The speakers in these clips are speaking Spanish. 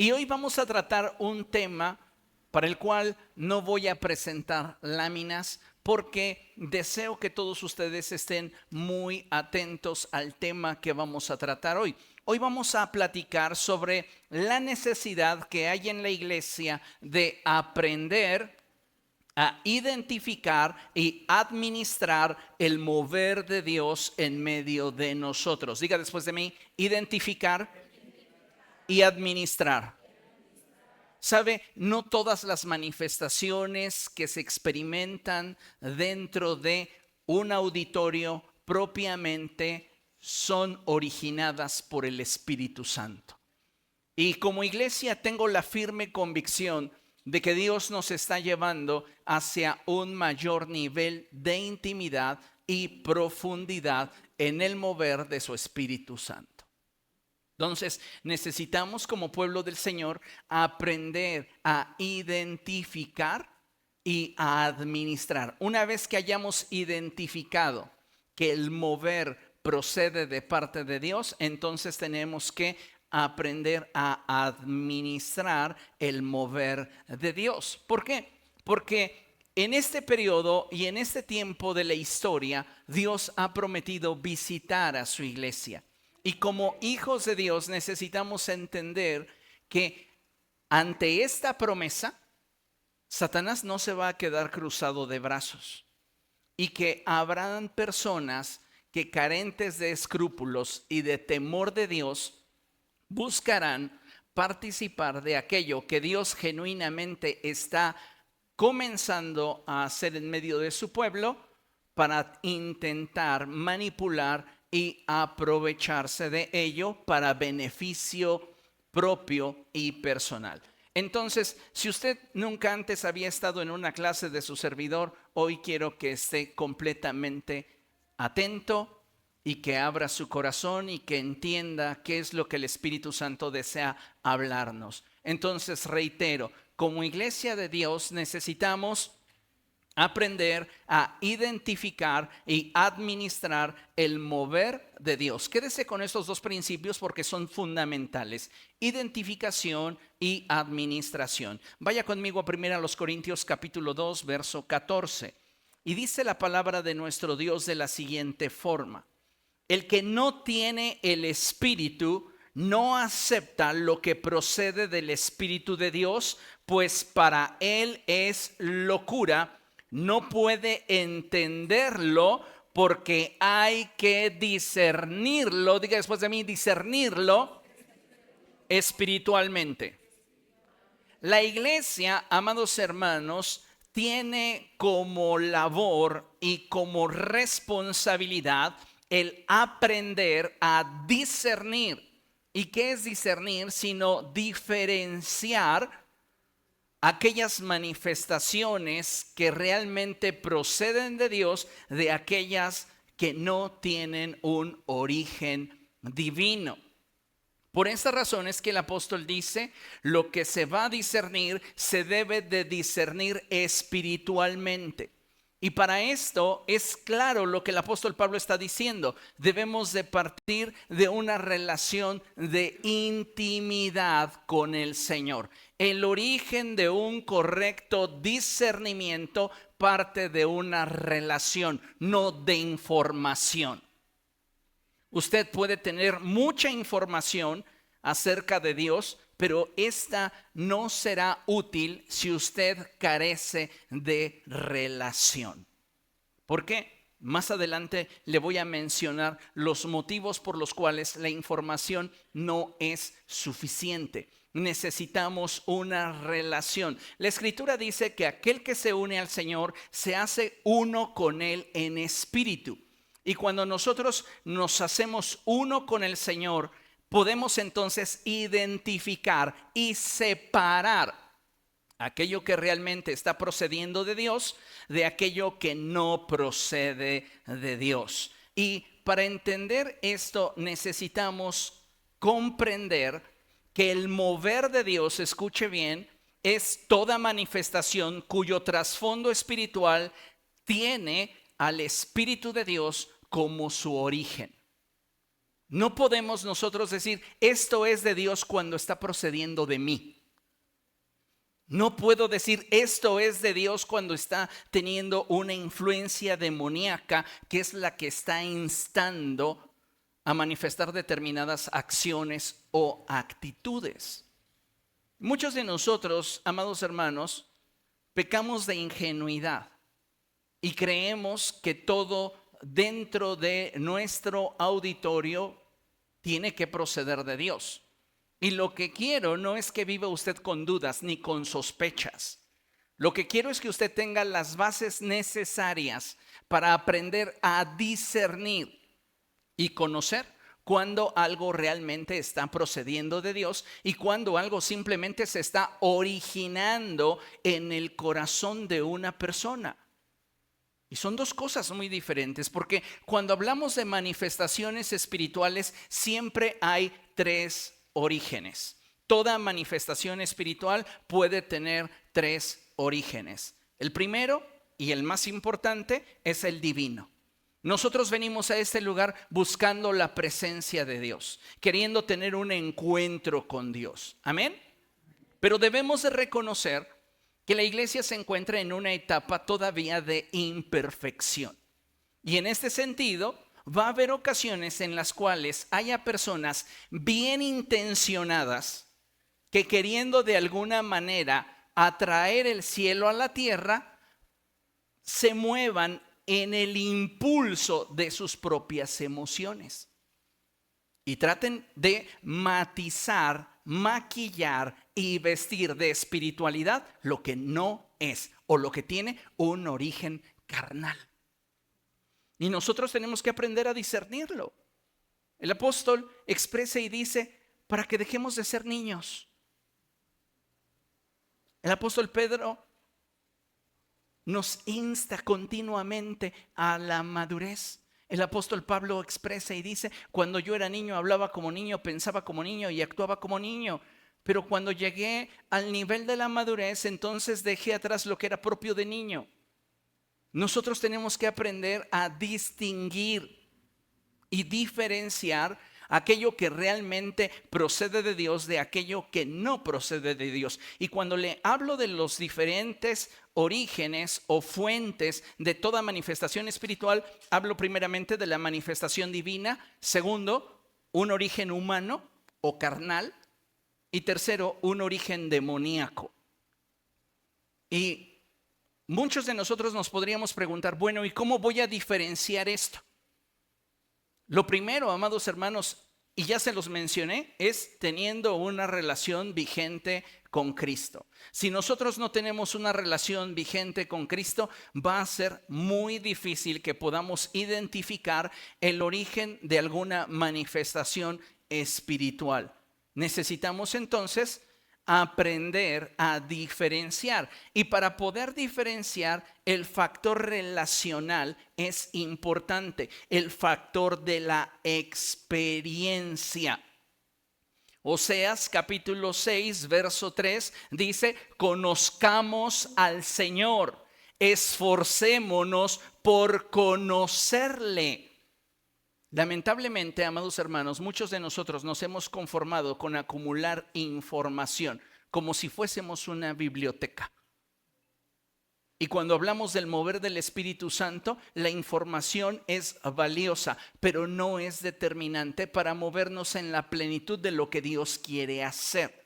Y hoy vamos a tratar un tema para el cual no voy a presentar láminas porque deseo que todos ustedes estén muy atentos al tema que vamos a tratar hoy. Hoy vamos a platicar sobre la necesidad que hay en la iglesia de aprender a identificar y administrar el mover de Dios en medio de nosotros. Diga después de mí, identificar y administrar. ¿Sabe? No todas las manifestaciones que se experimentan dentro de un auditorio propiamente son originadas por el Espíritu Santo. Y como iglesia tengo la firme convicción de que Dios nos está llevando hacia un mayor nivel de intimidad y profundidad en el mover de su Espíritu Santo. Entonces, necesitamos como pueblo del Señor aprender a identificar y a administrar. Una vez que hayamos identificado que el mover procede de parte de Dios, entonces tenemos que aprender a administrar el mover de Dios. ¿Por qué? Porque en este periodo y en este tiempo de la historia, Dios ha prometido visitar a su iglesia. Y como hijos de Dios necesitamos entender que ante esta promesa, Satanás no se va a quedar cruzado de brazos. Y que habrán personas que carentes de escrúpulos y de temor de Dios buscarán participar de aquello que Dios genuinamente está comenzando a hacer en medio de su pueblo para intentar manipular y aprovecharse de ello para beneficio propio y personal. Entonces, si usted nunca antes había estado en una clase de su servidor, hoy quiero que esté completamente atento y que abra su corazón y que entienda qué es lo que el Espíritu Santo desea hablarnos. Entonces, reitero, como iglesia de Dios necesitamos aprender a identificar y administrar el mover de Dios. Quédese con estos dos principios porque son fundamentales: identificación y administración. Vaya conmigo a 1 Corintios capítulo 2, verso 14. Y dice la palabra de nuestro Dios de la siguiente forma: el que no tiene el Espíritu no acepta lo que procede del Espíritu de Dios, pues para él es locura. No puede entenderlo porque hay que discernirlo. Diga después de mí, discernirlo espiritualmente. La iglesia, amados hermanos, tiene como labor y como responsabilidad el aprender a discernir. ¿Y qué es discernir? Sino diferenciar aquellas manifestaciones que realmente proceden de Dios de aquellas que no tienen un origen divino. Por esta razón es que el apóstol dice: lo que se va a discernir se debe de discernir espiritualmente. Y para esto es claro lo que el apóstol Pablo está diciendo: debemos de partir de una relación de intimidad con el Señor. El origen de un correcto discernimiento parte de una relación, no de información. Usted puede tener mucha información acerca de Dios, pero esta no será útil si usted carece de relación. ¿Por qué? Más adelante le voy a mencionar los motivos por los cuales la información no es suficiente. Necesitamos una relación. La Escritura dice que aquel que se une al Señor se hace uno con Él en espíritu. Y cuando nosotros nos hacemos uno con el Señor, podemos entonces identificar y separar aquello que realmente está procediendo de Dios de aquello que no procede de Dios. Y para entender esto necesitamos comprender que el mover de Dios, escuche bien, es toda manifestación cuyo trasfondo espiritual tiene al Espíritu de Dios como su origen. No podemos nosotros decir, esto es de Dios cuando está procediendo de mí. No puedo decir, esto es de Dios cuando está teniendo una influencia demoníaca que es la que está instando a manifestar determinadas acciones o actitudes. Muchos de nosotros, amados hermanos, pecamos de ingenuidad y creemos que todo dentro de nuestro auditorio tiene que proceder de Dios. Y lo que quiero no es que viva usted con dudas ni con sospechas. Lo que quiero es que usted tenga las bases necesarias para aprender a discernir y conocer cuando algo realmente está procediendo de Dios y cuando algo simplemente se está originando en el corazón de una persona. Y son dos cosas muy diferentes, porque cuando hablamos de manifestaciones espirituales siempre hay tres orígenes. Toda manifestación espiritual puede tener tres orígenes. El primero y el más importante es el divino. Nosotros venimos a este lugar buscando la presencia de Dios, queriendo tener un encuentro con Dios. Amén. Pero debemos de reconocer que la iglesia se encuentra en una etapa todavía de imperfección. Y en este sentido, va a haber ocasiones en las cuales haya personas bien intencionadas que queriendo de alguna manera atraer el cielo a la tierra, se muevan en el impulso de sus propias emociones y traten de matizar, maquillar y vestir de espiritualidad lo que no es o lo que tiene un origen carnal. Y nosotros tenemos que aprender a discernirlo. El apóstol expresa y dice, para que dejemos de ser niños. El apóstol Pedro nos insta continuamente a la madurez. El apóstol Pablo expresa y dice, cuando yo era niño hablaba como niño, pensaba como niño y actuaba como niño. Pero cuando llegué al nivel de la madurez, entonces dejé atrás lo que era propio de niño. Nosotros tenemos que aprender a distinguir y diferenciar aquello que realmente procede de Dios de aquello que no procede de Dios. Y cuando le hablo de los diferentes orígenes o fuentes de toda manifestación espiritual, hablo primeramente de la manifestación divina, segundo, un origen humano o carnal, y tercero, un origen demoníaco. Y muchos de nosotros nos podríamos preguntar, bueno, ¿y cómo voy a diferenciar esto? Lo primero, amados hermanos, y ya se los mencioné, es teniendo una relación vigente con Cristo. Si nosotros no tenemos una relación vigente con Cristo, va a ser muy difícil que podamos identificar el origen de alguna manifestación espiritual. Necesitamos entonces aprender a diferenciar. Y para poder diferenciar, el factor relacional es importante, el factor de la experiencia. Oseas capítulo 6, verso 3 dice, conozcamos al Señor, esforcémonos por conocerle. Lamentablemente, amados hermanos, muchos de nosotros nos hemos conformado con acumular información como si fuésemos una biblioteca. Y cuando hablamos del mover del Espíritu Santo, la información es valiosa, pero no es determinante para movernos en la plenitud de lo que Dios quiere hacer.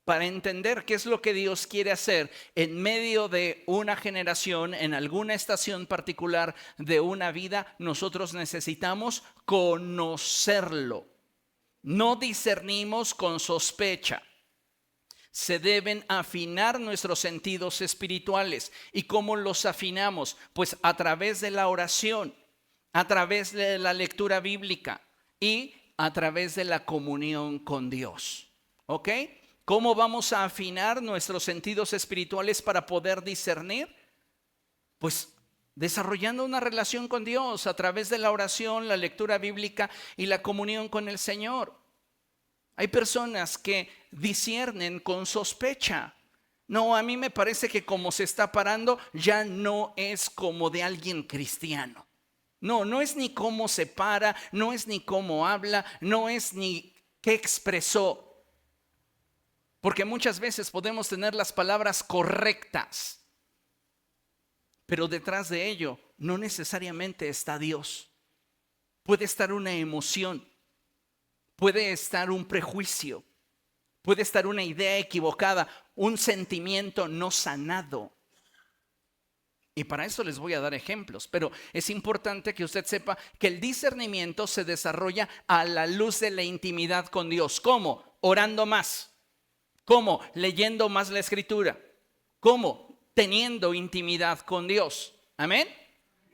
Para entender qué es lo que Dios quiere hacer en medio de una generación, en alguna estación particular de una vida, nosotros necesitamos conocerlo. No discernimos con sospecha. Se deben afinar nuestros sentidos espirituales. ¿Y cómo los afinamos? Pues a través de la oración, a través de la lectura bíblica y a través de la comunión con Dios. ¿Ok? ¿Cómo vamos a afinar nuestros sentidos espirituales para poder discernir? Pues desarrollando una relación con Dios a través de la oración, la lectura bíblica y la comunión con el Señor. Hay personas que disciernen con sospecha. No, a mí me parece que como se está parando ya no es como de alguien cristiano. No, no es ni cómo se para, no es ni cómo habla, no es ni qué expresó. Porque muchas veces podemos tener las palabras correctas, pero detrás de ello no necesariamente está Dios. Puede estar una emoción, puede estar un prejuicio, puede estar una idea equivocada, un sentimiento no sanado. Y para eso les voy a dar ejemplos, pero es importante que usted sepa que el discernimiento se desarrolla a la luz de la intimidad con Dios. ¿Cómo? Orando más. ¿Cómo? Leyendo más la Escritura. ¿Cómo? Teniendo intimidad con Dios. Amén.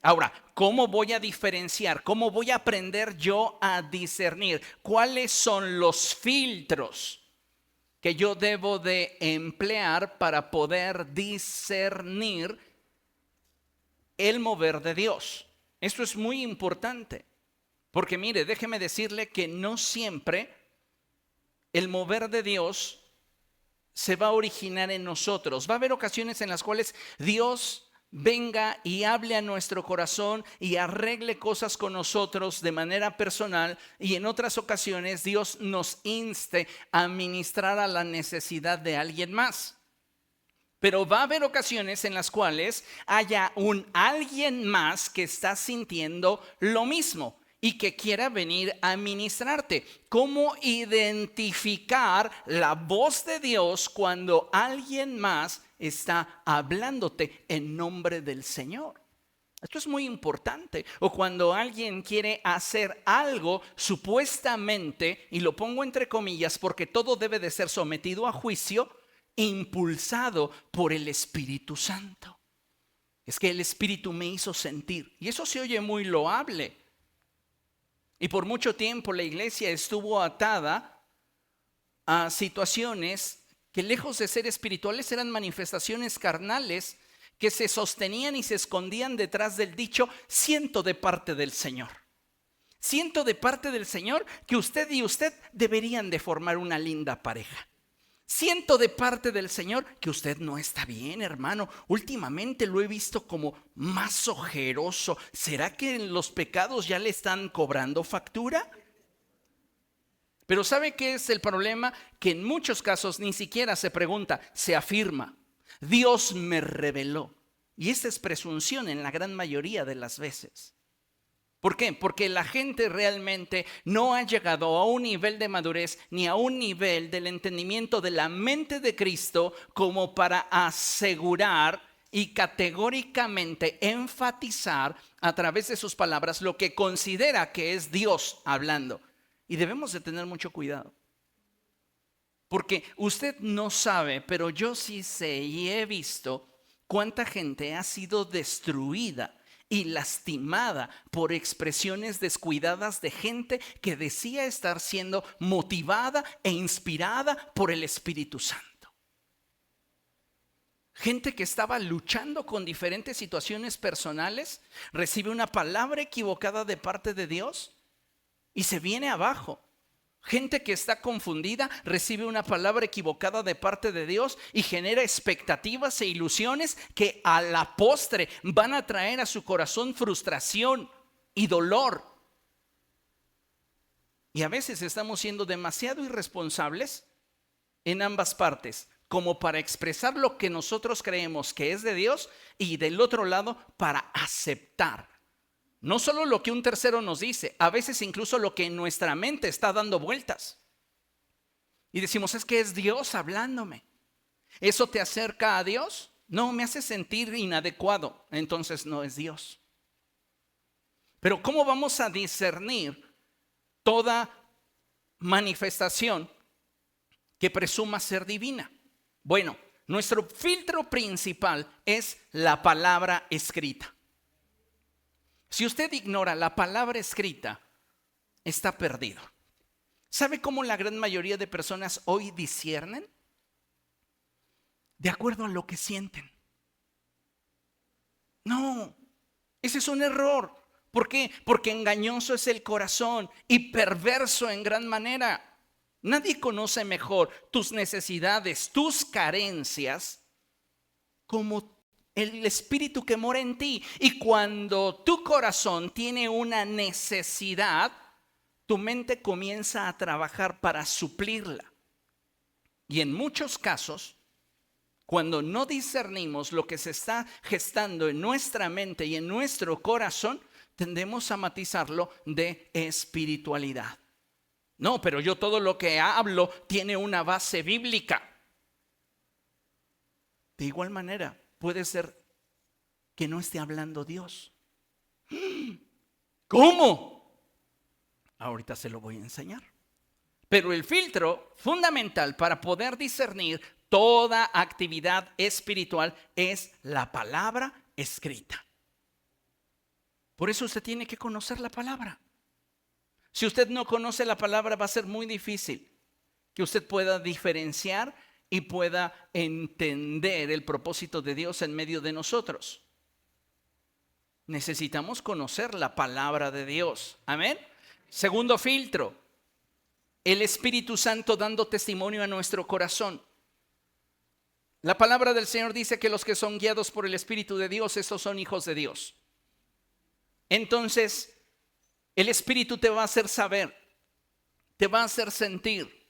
Ahora, ¿cómo voy a diferenciar? ¿Cómo voy a aprender yo a discernir? ¿Cuáles son los filtros que yo debo de emplear para poder discernir el mover de Dios? Esto es muy importante, porque mire, déjeme decirle que no siempre el mover de Dios se va a originar en nosotros. Va a haber ocasiones en las cuales Dios venga y hable a nuestro corazón y arregle cosas con nosotros de manera personal, y en otras ocasiones Dios nos inste a ministrar a la necesidad de alguien más. Pero va a haber ocasiones en las cuales haya un alguien más que está sintiendo lo mismo y que quiera venir a ministrarte. ¿Cómo identificar la voz de Dios cuando alguien más está hablándote en nombre del Señor? Esto es muy importante. O cuando alguien quiere hacer algo supuestamente, y lo pongo entre comillas porque todo debe de ser sometido a juicio, impulsado por el Espíritu Santo. Es que el Espíritu me hizo sentir, y eso se oye muy loable. Y por mucho tiempo la iglesia estuvo atada a situaciones que, lejos de ser espirituales, eran manifestaciones carnales que se sostenían y se escondían detrás del dicho: siento de parte del Señor. Siento de parte del Señor que usted y usted deberían de formar una linda pareja. Siento de parte del Señor que usted no está bien, hermano. Últimamente lo he visto como más ojeroso. ¿Será que los pecados ya le están cobrando factura? Pero ¿sabe qué es el problema? Que en muchos casos ni siquiera se pregunta, se afirma: Dios me reveló. Y esa es presunción en la gran mayoría de las veces. ¿Por qué? Porque la gente realmente no ha llegado a un nivel de madurez ni a un nivel del entendimiento de la mente de Cristo como para asegurar y categóricamente enfatizar a través de sus palabras lo que considera que es Dios hablando. Y debemos de tener mucho cuidado. Porque usted no sabe, pero yo sí sé y he visto cuánta gente ha sido destruida y lastimada por expresiones descuidadas de gente que decía estar siendo motivada e inspirada por el Espíritu Santo. Gente que estaba luchando con diferentes situaciones personales, recibe una palabra equivocada de parte de Dios y se viene abajo. Gente que está confundida recibe una palabra equivocada de parte de Dios y genera expectativas e ilusiones que a la postre van a traer a su corazón frustración y dolor. Y a veces estamos siendo demasiado irresponsables en ambas partes, como para expresar lo que nosotros creemos que es de Dios, y del otro lado para aceptar no solo lo que un tercero nos dice, a veces incluso lo que en nuestra mente está dando vueltas. Y decimos: es que es Dios hablándome. ¿Eso te acerca a Dios? No, me hace sentir inadecuado. Entonces no es Dios. Pero ¿cómo vamos a discernir toda manifestación que presuma ser divina? Bueno, nuestro filtro principal es la palabra escrita. Si usted ignora la palabra escrita, está perdido. ¿Sabe cómo la gran mayoría de personas hoy disciernen? De acuerdo a lo que sienten. No, ese es un error. ¿Por qué? Porque engañoso es el corazón y perverso en gran manera. Nadie conoce mejor tus necesidades, tus carencias, como el espíritu que mora en ti. Y cuando tu corazón tiene una necesidad, tu mente comienza a trabajar para suplirla. Y en muchos casos, cuando no discernimos lo que se está gestando en nuestra mente y en nuestro corazón, tendemos a matizarlo de espiritualidad. No, pero yo todo lo que hablo tiene una base bíblica. De igual manera, puede ser que no esté hablando Dios. ¿Cómo? Ahorita se lo voy a enseñar. Pero el filtro fundamental para poder discernir toda actividad espiritual es la palabra escrita. Por eso usted tiene que conocer la palabra. Si usted no conoce la palabra, va a ser muy difícil que usted pueda diferenciar y pueda entender el propósito de Dios en medio de nosotros. Necesitamos conocer la palabra de Dios. Amén. Segundo filtro, el Espíritu Santo dando testimonio a nuestro corazón. La palabra del Señor dice que los que son guiados por el Espíritu de Dios, estos son hijos de Dios. Entonces, el Espíritu te va a hacer saber, te va a hacer sentir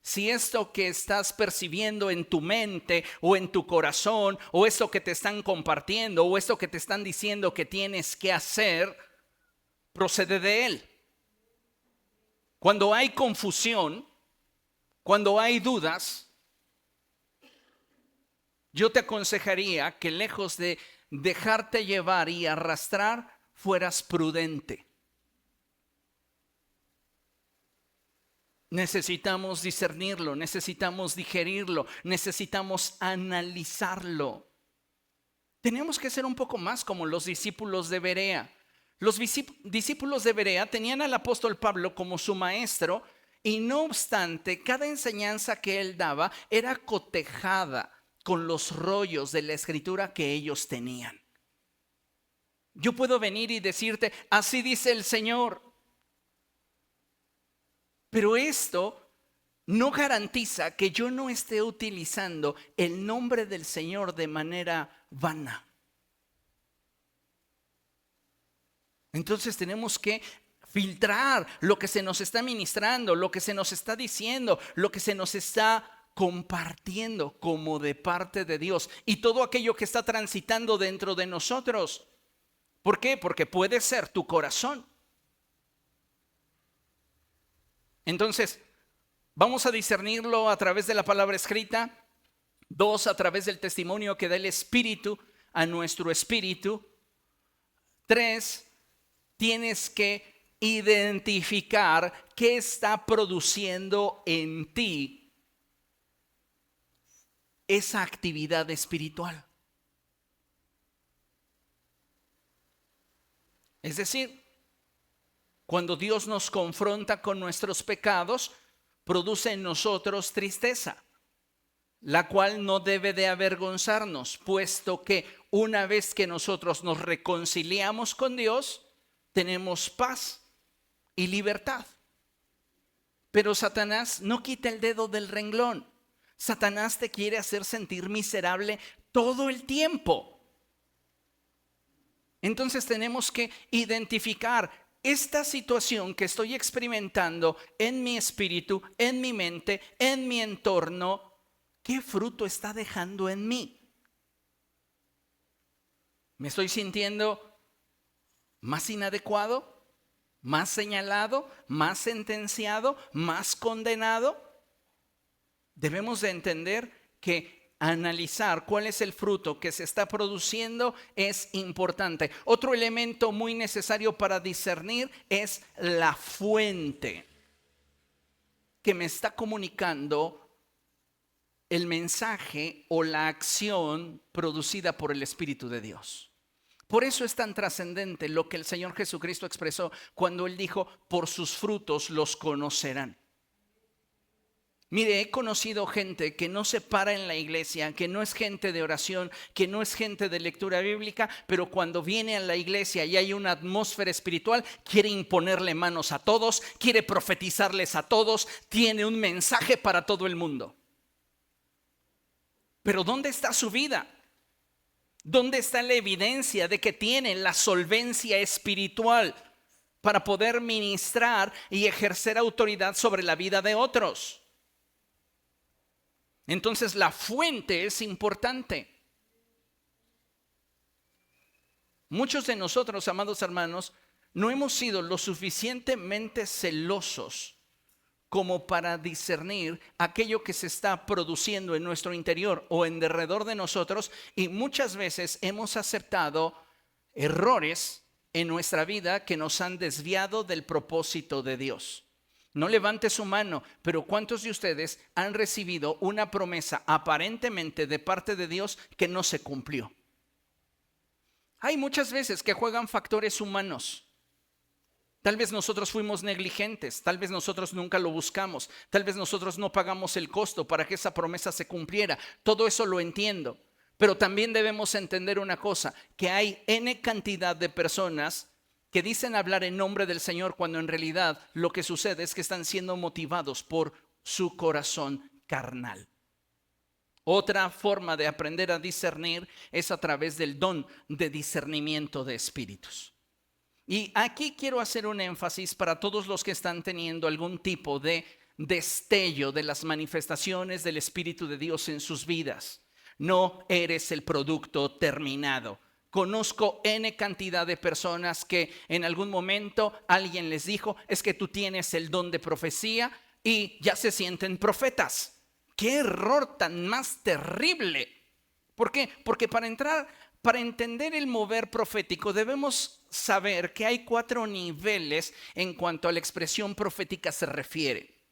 si esto que estás percibiendo en tu mente o en tu corazón, o esto que te están compartiendo, o esto que te están diciendo que tienes que hacer, procede de Él. Cuando hay confusión, cuando hay dudas, yo te aconsejaría que lejos de dejarte llevar y arrastrar, fueras prudente. Necesitamos discernirlo, necesitamos digerirlo, necesitamos analizarlo. Tenemos que ser un poco más como los discípulos de Berea. Los discípulos de Berea tenían al apóstol Pablo como su maestro y no obstante, cada enseñanza que él daba era cotejada con los rollos de la escritura que ellos tenían. Yo puedo venir y decirte, así dice el Señor. Pero esto no garantiza que yo no esté utilizando el nombre del Señor de manera vana. Entonces tenemos que filtrar lo que se nos está ministrando, lo que se nos está diciendo, lo que se nos está compartiendo como de parte de Dios y todo aquello que está transitando dentro de nosotros. ¿Por qué? Porque puede ser tu corazón. Entonces, vamos a discernirlo a través de la palabra escrita. 2, a través del testimonio que da el Espíritu a nuestro espíritu. 3, tienes que identificar qué está produciendo en ti esa actividad espiritual. Es decir, cuando Dios nos confronta con nuestros pecados, produce en nosotros tristeza, la cual no debe de avergonzarnos, puesto que una vez que nosotros nos reconciliamos con Dios, tenemos paz y libertad. Pero Satanás no quita el dedo del renglón. Satanás te quiere hacer sentir miserable todo el tiempo. Entonces tenemos que identificar esta situación que estoy experimentando en mi espíritu, en mi mente, en mi entorno. ¿Qué fruto está dejando en mí? ¿Me estoy sintiendo más inadecuado, más señalado, más sentenciado, más condenado? Debemos de entender que analizar cuál es el fruto que se está produciendo es importante. Otro elemento muy necesario para discernir es la fuente que me está comunicando el mensaje o la acción producida por el Espíritu de Dios. Por eso es tan trascendente lo que el Señor Jesucristo expresó cuando Él dijo, por sus frutos los conocerán. Mire, he conocido gente que no se para en la iglesia, que no es gente de oración, que no es gente de lectura bíblica, pero cuando viene a la iglesia y hay una atmósfera espiritual, quiere imponerle manos a todos, quiere profetizarles a todos, tiene un mensaje para todo el mundo. Pero ¿dónde está su vida? ¿Dónde está la evidencia de que tienen la solvencia espiritual para poder ministrar y ejercer autoridad sobre la vida de otros? Entonces la fuente es importante. Muchos de nosotros, amados hermanos, no hemos sido lo suficientemente celosos como para discernir aquello que se está produciendo en nuestro interior o en derredor de nosotros, y muchas veces hemos aceptado errores en nuestra vida que nos han desviado del propósito de Dios. No levante su mano, pero ¿cuántos de ustedes han recibido una promesa aparentemente de parte de Dios que no se cumplió? Hay muchas veces que juegan factores humanos. Tal vez nosotros fuimos negligentes, tal vez nosotros nunca lo buscamos, tal vez nosotros no pagamos el costo para que esa promesa se cumpliera. Todo eso lo entiendo, pero también debemos entender una cosa, que hay N cantidad de personas que dicen hablar en nombre del Señor cuando en realidad lo que sucede es que están siendo motivados por su corazón carnal. Otra forma de aprender a discernir es a través del don de discernimiento de espíritus. Y aquí quiero hacer un énfasis para todos los que están teniendo algún tipo de destello de las manifestaciones del Espíritu de Dios en sus vidas. No eres el producto terminado. Conozco N cantidad de personas que en algún momento alguien les dijo, es que tú tienes el don de profecía, y ya se sienten profetas. ¡Qué error tan más terrible! ¿Por qué? Porque para entender el mover profético debemos saber que hay 4 niveles en cuanto a la expresión profética se refiere.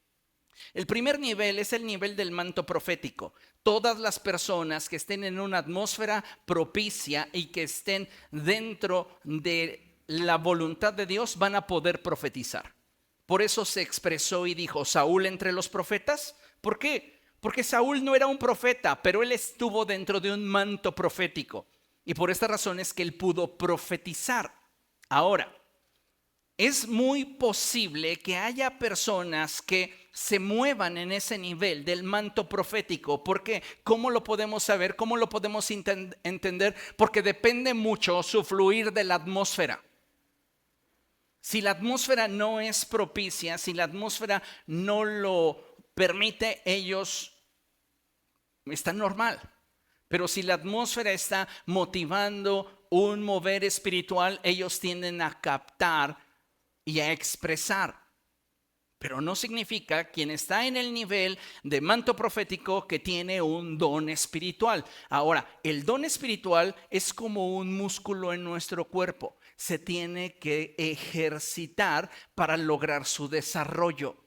El primer nivel es el nivel del manto profético. Todas las personas que estén en una atmósfera propicia y que estén dentro de la voluntad de Dios van a poder profetizar. Por eso se expresó y dijo, ¿Saúl entre los profetas? ¿Por qué? Porque Saúl no era un profeta, pero él estuvo dentro de un manto profético. Y por esta razón es que él pudo profetizar. Ahora, es muy posible que haya personas que se muevan en ese nivel del manto profético. ¿Por qué? ¿Cómo lo podemos saber? ¿Cómo lo podemos entender? Porque depende mucho su fluir de la atmósfera. Si la atmósfera no es propicia, si la atmósfera no lo permite, ellos están normal. Pero si la atmósfera está motivando un mover espiritual, ellos tienden a captar y a expresar. Pero no significa quien está en el nivel de manto profético que tiene un don espiritual. Ahora, el don espiritual es como un músculo en nuestro cuerpo. Se tiene que ejercitar para lograr su desarrollo.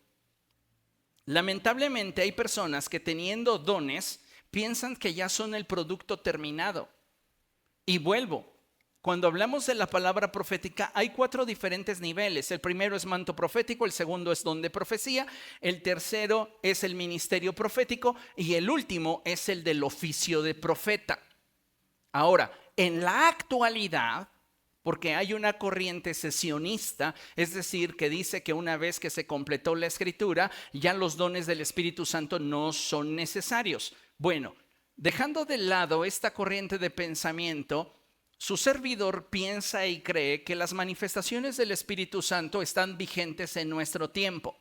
Lamentablemente hay personas que teniendo dones piensan que ya son el producto terminado. Y vuelvo, cuando hablamos de la palabra profética hay 4 diferentes niveles. El primero es manto profético, el segundo es don de profecía, el tercero es el ministerio profético y el último es el del oficio de profeta. Ahora, en la actualidad, porque hay una corriente sesionista, es decir, que dice que una vez que se completó la escritura, ya los dones del Espíritu Santo no son necesarios. Bueno, dejando de lado esta corriente de pensamiento, su servidor piensa y cree que las manifestaciones del Espíritu Santo están vigentes en nuestro tiempo.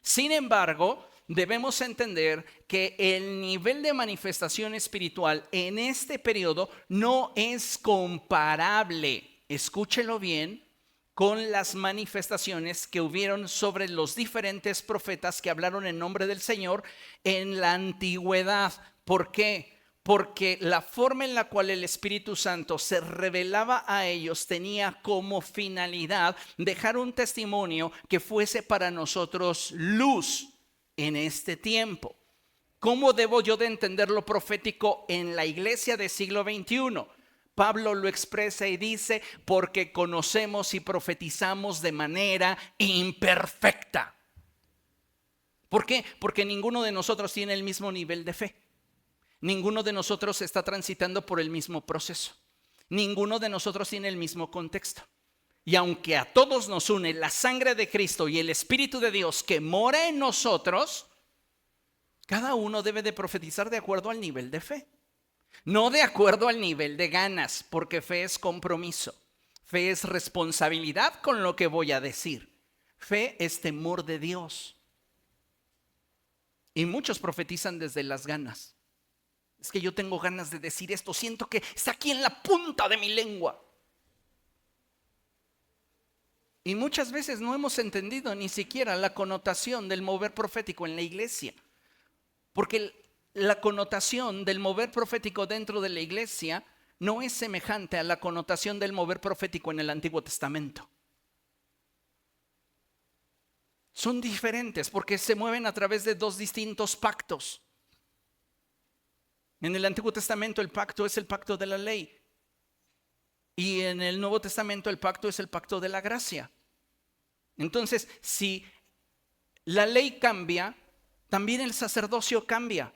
Sin embargo, debemos entender que el nivel de manifestación espiritual en este periodo no es comparable, escúchelo bien, con las manifestaciones que hubieron sobre los diferentes profetas que hablaron en nombre del Señor en la antigüedad. ¿Por qué? Porque la forma en la cual el Espíritu Santo se revelaba a ellos tenía como finalidad dejar un testimonio que fuese para nosotros luz en este tiempo. ¿Cómo debo yo de entender lo profético en la iglesia del siglo XXI? Pablo lo expresa y dice, porque conocemos y profetizamos de manera imperfecta. ¿Por qué? Porque ninguno de nosotros tiene el mismo nivel de fe. Ninguno de nosotros está transitando por el mismo proceso. Ninguno de nosotros tiene el mismo contexto. Y aunque a todos nos une la sangre de Cristo y el Espíritu de Dios que mora en nosotros, cada uno debe de profetizar de acuerdo al nivel de fe. No de acuerdo al nivel de ganas, porque fe es compromiso. Fe es responsabilidad con lo que voy a decir. Fe es temor de Dios. Y muchos profetizan desde las ganas. Es que yo tengo ganas de decir esto, siento que está aquí en la punta de mi lengua. Y muchas veces no hemos entendido ni siquiera la connotación del mover profético en la iglesia. Porque la connotación del mover profético dentro de la iglesia no es semejante a la connotación del mover profético en el Antiguo Testamento. Son diferentes porque se mueven a través de dos distintos pactos. En el Antiguo Testamento el pacto es el pacto de la ley. Y en el Nuevo Testamento el pacto es el pacto de la gracia. Entonces, si la ley cambia, también el sacerdocio cambia.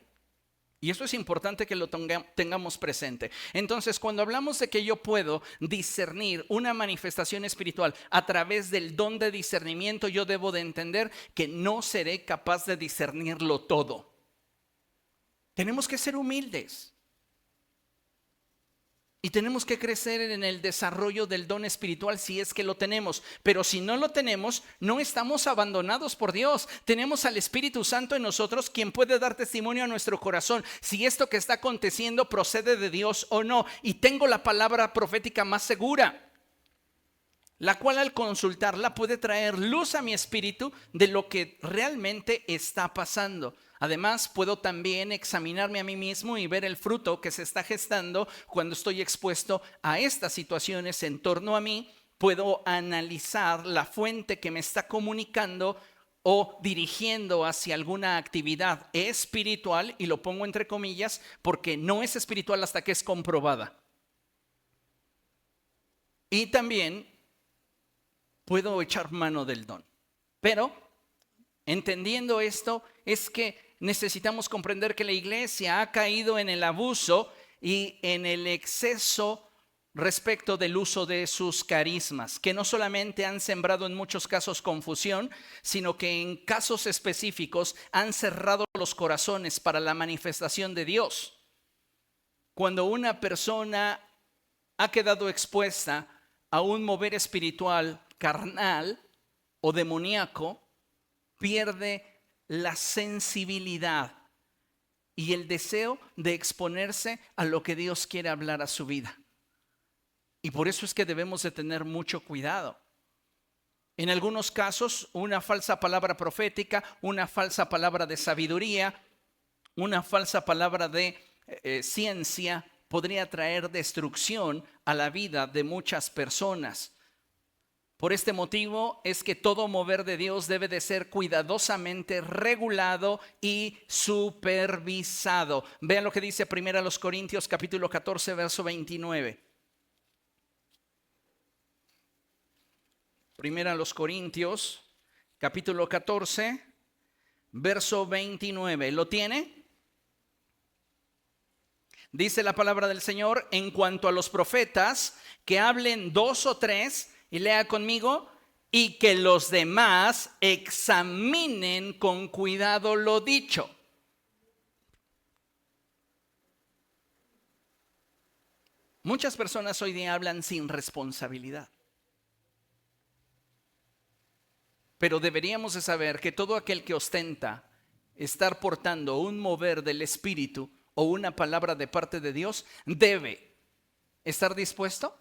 Y eso es importante que lo tengamos presente. Entonces, cuando hablamos de que yo puedo discernir una manifestación espiritual a través del don de discernimiento, yo debo de entender que no seré capaz de discernirlo todo. Tenemos que ser humildes. Y tenemos que crecer en el desarrollo del don espiritual si es que lo tenemos. Pero si no lo tenemos, no estamos abandonados por Dios. Tenemos al Espíritu Santo en nosotros, quien puede dar testimonio a nuestro corazón si esto que está aconteciendo procede de Dios o no. Y tengo la palabra profética más segura, la cual al consultarla puede traer luz a mi espíritu de lo que realmente está pasando. Además, puedo también examinarme a mí mismo y ver el fruto que se está gestando cuando estoy expuesto a estas situaciones en torno a mí. Puedo analizar la fuente que me está comunicando o dirigiendo hacia alguna actividad espiritual, y lo pongo entre comillas porque no es espiritual hasta que es comprobada. Y también puedo echar mano del don. Pero entendiendo esto, es que necesitamos comprender que la iglesia ha caído en el abuso y en el exceso respecto del uso de sus carismas, que no solamente han sembrado en muchos casos confusión, sino que en casos específicos han cerrado los corazones para la manifestación de Dios. Cuando una persona ha quedado expuesta a un mover espiritual carnal o demoníaco, pierde la sensibilidad y el deseo de exponerse a lo que Dios quiere hablar a su vida. Y por eso es que debemos de tener mucho cuidado. En algunos casos, una falsa palabra profética, una falsa palabra de sabiduría, una falsa palabra de ciencia podría traer destrucción a la vida de muchas personas. Por este motivo es que todo mover de Dios debe de ser cuidadosamente regulado y supervisado. Vean lo que dice 1 Corintios capítulo 14, verso 29. 1 Corintios capítulo 14, verso 29. ¿Lo tiene? Dice la palabra del Señor: en cuanto a los profetas, que hablen 2 o 3, y lea conmigo, y que los demás examinen con cuidado lo dicho. Muchas personas hoy día hablan sin responsabilidad. Pero deberíamos de saber que todo aquel que ostenta estar portando un mover del Espíritu o una palabra de parte de Dios debe estar dispuesto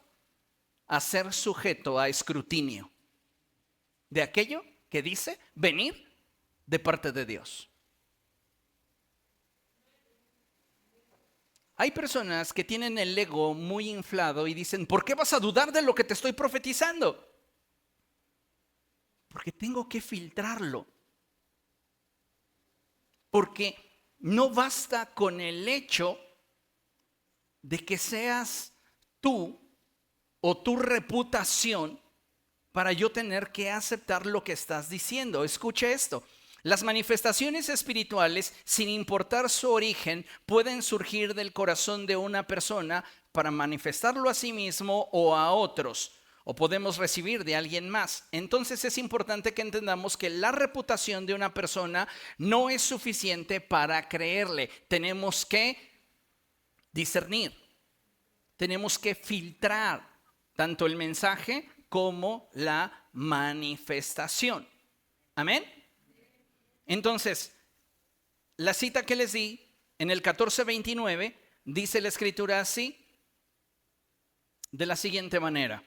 a ser sujeto a escrutinio de aquello que dice venir de parte de Dios. Hay personas que tienen el ego muy inflado y dicen: ¿por qué vas a dudar de lo que te estoy profetizando? Porque tengo que filtrarlo. Porque no basta con el hecho de que seas tú o tu reputación para yo tener que aceptar lo que estás diciendo. Escuche esto. Las manifestaciones espirituales, sin importar su origen, pueden surgir del corazón de una persona para manifestarlo a sí mismo o a otros, o podemos recibir de alguien más. Entonces es importante que entendamos que la reputación de una persona no es suficiente para creerle. Tenemos que discernir. Tenemos que filtrar tanto el mensaje como la manifestación. Amén. Entonces, la cita que les di en el 14:29 dice la escritura así, de la siguiente manera: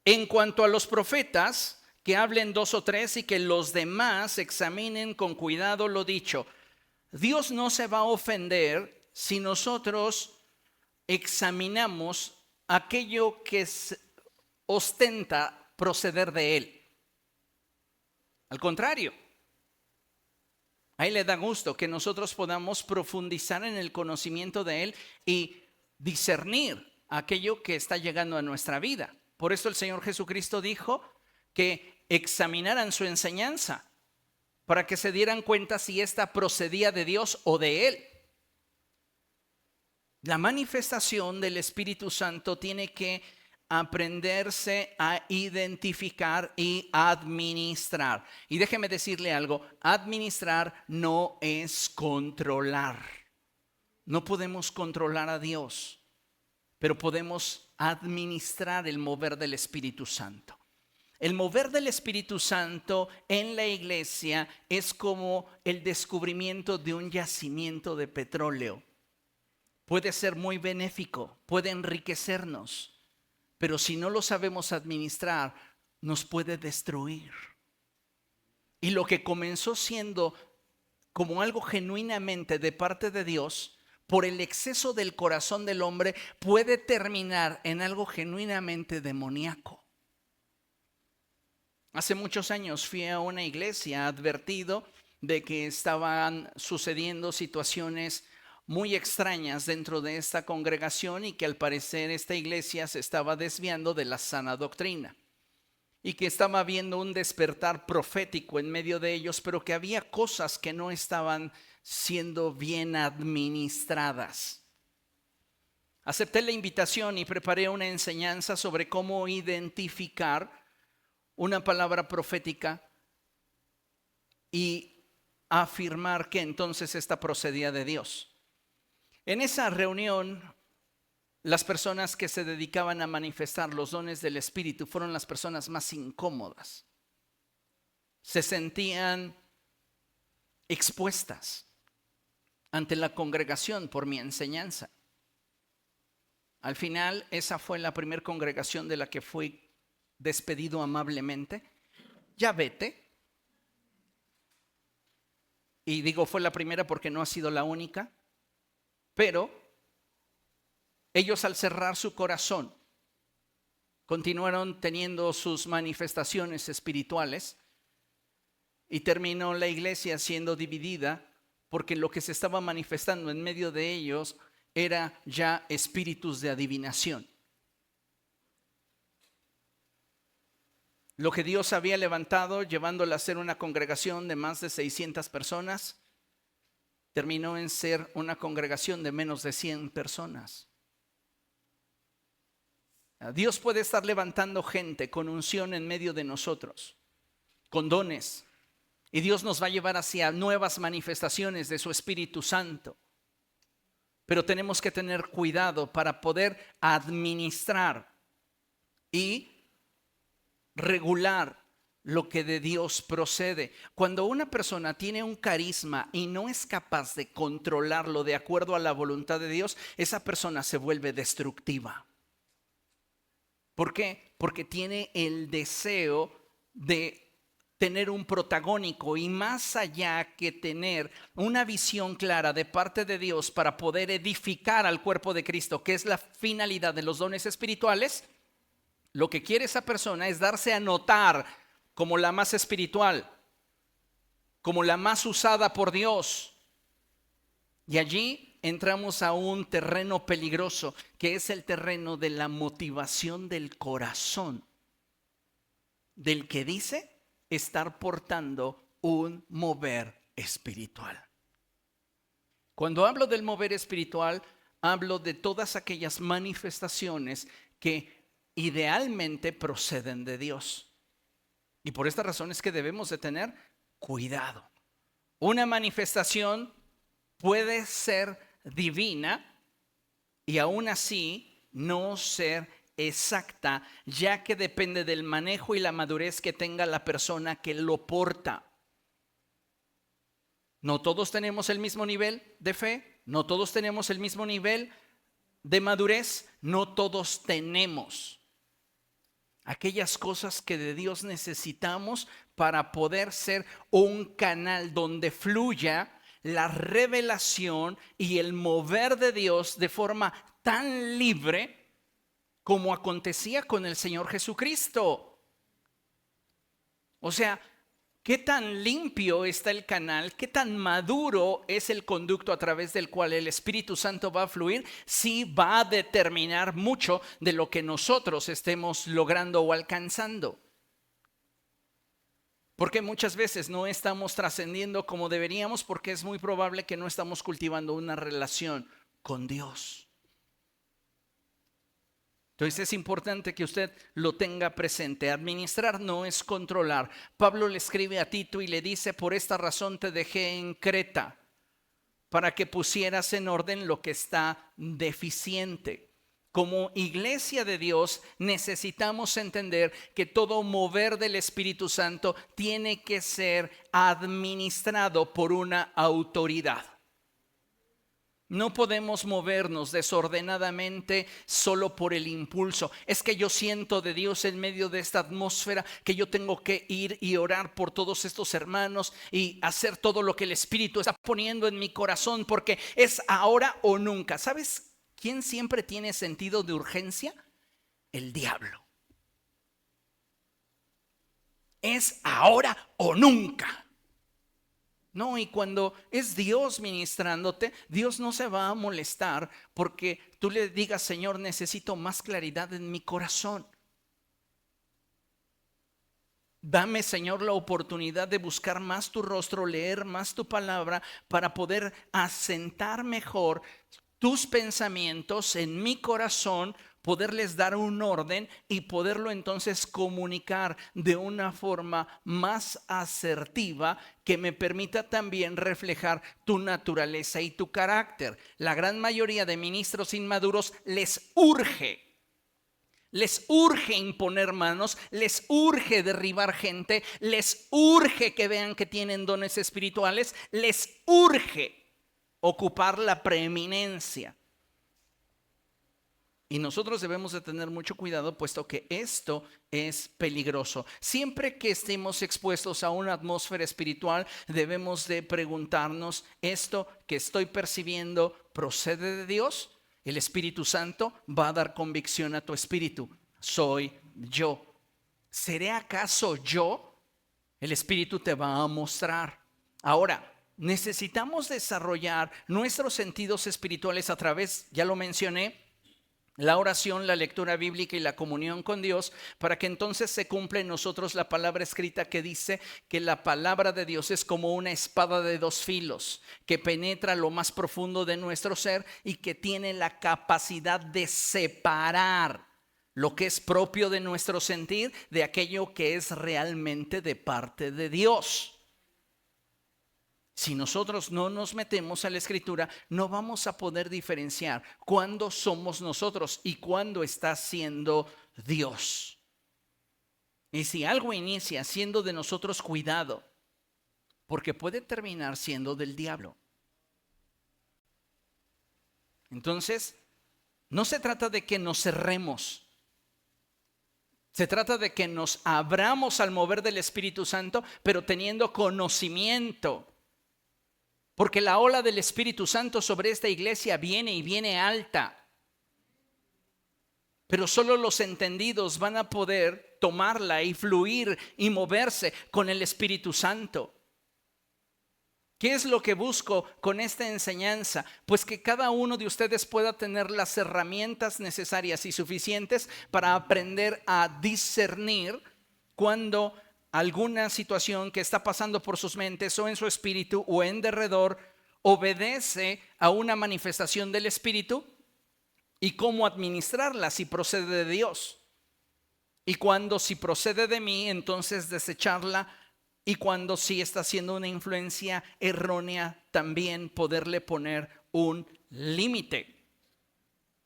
en cuanto a los profetas, que hablen 2 o 3 y que los demás examinen con cuidado lo dicho. Dios no se va a ofender si nosotros examinamos aquello que ostenta proceder de Él. Al contrario, a Él le da gusto que nosotros podamos profundizar en el conocimiento de Él y discernir aquello que está llegando a nuestra vida. Por eso el Señor Jesucristo dijo que examinaran su enseñanza para que se dieran cuenta si ésta procedía de Dios o de Él. La manifestación del Espíritu Santo tiene que aprenderse a identificar y administrar. Y déjeme decirle algo, administrar no es controlar. No podemos controlar a Dios, pero podemos administrar el mover del Espíritu Santo. El mover del Espíritu Santo en la iglesia es como el descubrimiento de un yacimiento de petróleo. Puede ser muy benéfico, puede enriquecernos, pero si no lo sabemos administrar, nos puede destruir. Y lo que comenzó siendo como algo genuinamente de parte de Dios, por el exceso del corazón del hombre, puede terminar en algo genuinamente demoníaco. Hace muchos años fui a una iglesia advertido de que estaban sucediendo situaciones muy extrañas dentro de esta congregación y que al parecer esta iglesia se estaba desviando de la sana doctrina y que estaba habiendo un despertar profético en medio de ellos, pero que había cosas que no estaban siendo bien administradas. Acepté la invitación y preparé una enseñanza sobre cómo identificar una palabra profética y afirmar que entonces esta procedía de Dios. En esa reunión, las personas que se dedicaban a manifestar los dones del Espíritu fueron las personas más incómodas. Se sentían expuestas ante la congregación por mi enseñanza. Al final, esa fue la primera congregación de la que fui despedido amablemente. Ya vete. Y digo fue la primera porque no ha sido la única. Pero ellos, al cerrar su corazón, continuaron teniendo sus manifestaciones espirituales y terminó la iglesia siendo dividida porque lo que se estaba manifestando en medio de ellos era ya espíritus de adivinación. Lo que Dios había levantado, llevándola a ser una congregación de más de 600 personas, terminó en ser una congregación de menos de 100 personas. Dios puede estar levantando gente con unción en medio de nosotros, con dones, y Dios nos va a llevar hacia nuevas manifestaciones de su Espíritu Santo. Pero tenemos que tener cuidado para poder administrar y regular lo que de Dios procede. Cuando una persona tiene un carisma y no es capaz de controlarlo de acuerdo a la voluntad de Dios, esa persona se vuelve destructiva. ¿Por qué? Porque tiene el deseo de tener un protagónico y más allá que tener una visión clara de parte de Dios para poder edificar al cuerpo de Cristo, que es la finalidad de los dones espirituales, lo que quiere esa persona es darse a notar como la más espiritual, como la más usada por Dios. Y allí entramos a un terreno peligroso, que es el terreno de la motivación del corazón, del que dice estar portando un mover espiritual. Cuando hablo del mover espiritual, hablo de todas aquellas manifestaciones que idealmente proceden de Dios. Y por esta razón es que debemos de tener cuidado. Una manifestación puede ser divina y aún así no ser exacta, ya que depende del manejo y la madurez que tenga la persona que lo porta. No todos tenemos el mismo nivel de fe, no todos tenemos el mismo nivel de madurez, no todos tenemos aquellas cosas que de Dios necesitamos para poder ser un canal donde fluya la revelación y el mover de Dios de forma tan libre como acontecía con el Señor Jesucristo. O sea, ¿qué tan limpio está el canal? ¿Qué tan maduro es el conducto a través del cual el Espíritu Santo va a fluir? Sí va a determinar mucho de lo que nosotros estemos logrando o alcanzando. Porque muchas veces no estamos trascendiendo como deberíamos porque es muy probable que no estamos cultivando una relación con Dios. Entonces es importante que usted lo tenga presente. Administrar no es controlar. Pablo le escribe a Tito y le dice: por esta razón te dejé en Creta, para que pusieras en orden lo que está deficiente. Como iglesia de Dios necesitamos entender que todo mover del Espíritu Santo tiene que ser administrado por una autoridad. No podemos movernos desordenadamente solo por el impulso. Es que yo siento de Dios en medio de esta atmósfera que yo tengo que ir y orar por todos estos hermanos y hacer todo lo que el Espíritu está poniendo en mi corazón porque es ahora o nunca. ¿Sabes quién siempre tiene sentido de urgencia? El diablo. Es ahora o nunca. No, y cuando es Dios ministrándote, Dios no se va a molestar porque tú le digas: Señor, necesito más claridad en mi corazón. Dame, Señor, la oportunidad de buscar más tu rostro, leer más tu palabra para poder asentar mejor tus pensamientos en mi corazón, poderles dar un orden y poderlo entonces comunicar de una forma más asertiva que me permita también reflejar tu naturaleza y tu carácter. La gran mayoría de ministros inmaduros les urge imponer manos, les urge derribar gente, les urge que vean que tienen dones espirituales, les urge ocupar la preeminencia. Y nosotros debemos de tener mucho cuidado, puesto que esto es peligroso. Siempre que estemos expuestos a una atmósfera espiritual, debemos de preguntarnos: ¿esto que estoy percibiendo procede de Dios? El Espíritu Santo va a dar convicción a tu espíritu. ¿Soy yo? ¿Seré acaso yo? El Espíritu te va a mostrar. Ahora, necesitamos desarrollar nuestros sentidos espirituales a través, ya lo mencioné, la oración, la lectura bíblica y la comunión con Dios, para que entonces se cumpla en nosotros la palabra escrita que dice que la palabra de Dios es como una espada de dos filos que penetra lo más profundo de nuestro ser y que tiene la capacidad de separar lo que es propio de nuestro sentir de aquello que es realmente de parte de Dios. Si nosotros no nos metemos a la Escritura, no vamos a poder diferenciar cuándo somos nosotros y cuándo está siendo Dios. Y si algo inicia siendo de nosotros, cuidado, porque puede terminar siendo del diablo. Entonces, no se trata de que nos cerremos. Se trata de que nos abramos al mover del Espíritu Santo, pero teniendo conocimiento. Porque la ola del Espíritu Santo sobre esta iglesia viene y viene alta. Pero solo los entendidos van a poder tomarla y fluir y moverse con el Espíritu Santo. ¿Qué es lo que busco con esta enseñanza? Pues que cada uno de ustedes pueda tener las herramientas necesarias y suficientes para aprender a discernir cuando alguna situación que está pasando por sus mentes o en su espíritu o en derredor obedece a una manifestación del Espíritu y cómo administrarla si procede de Dios. Y cuando si procede de mí, entonces desecharla. Y cuando sí está siendo una influencia errónea, también poderle poner un límite.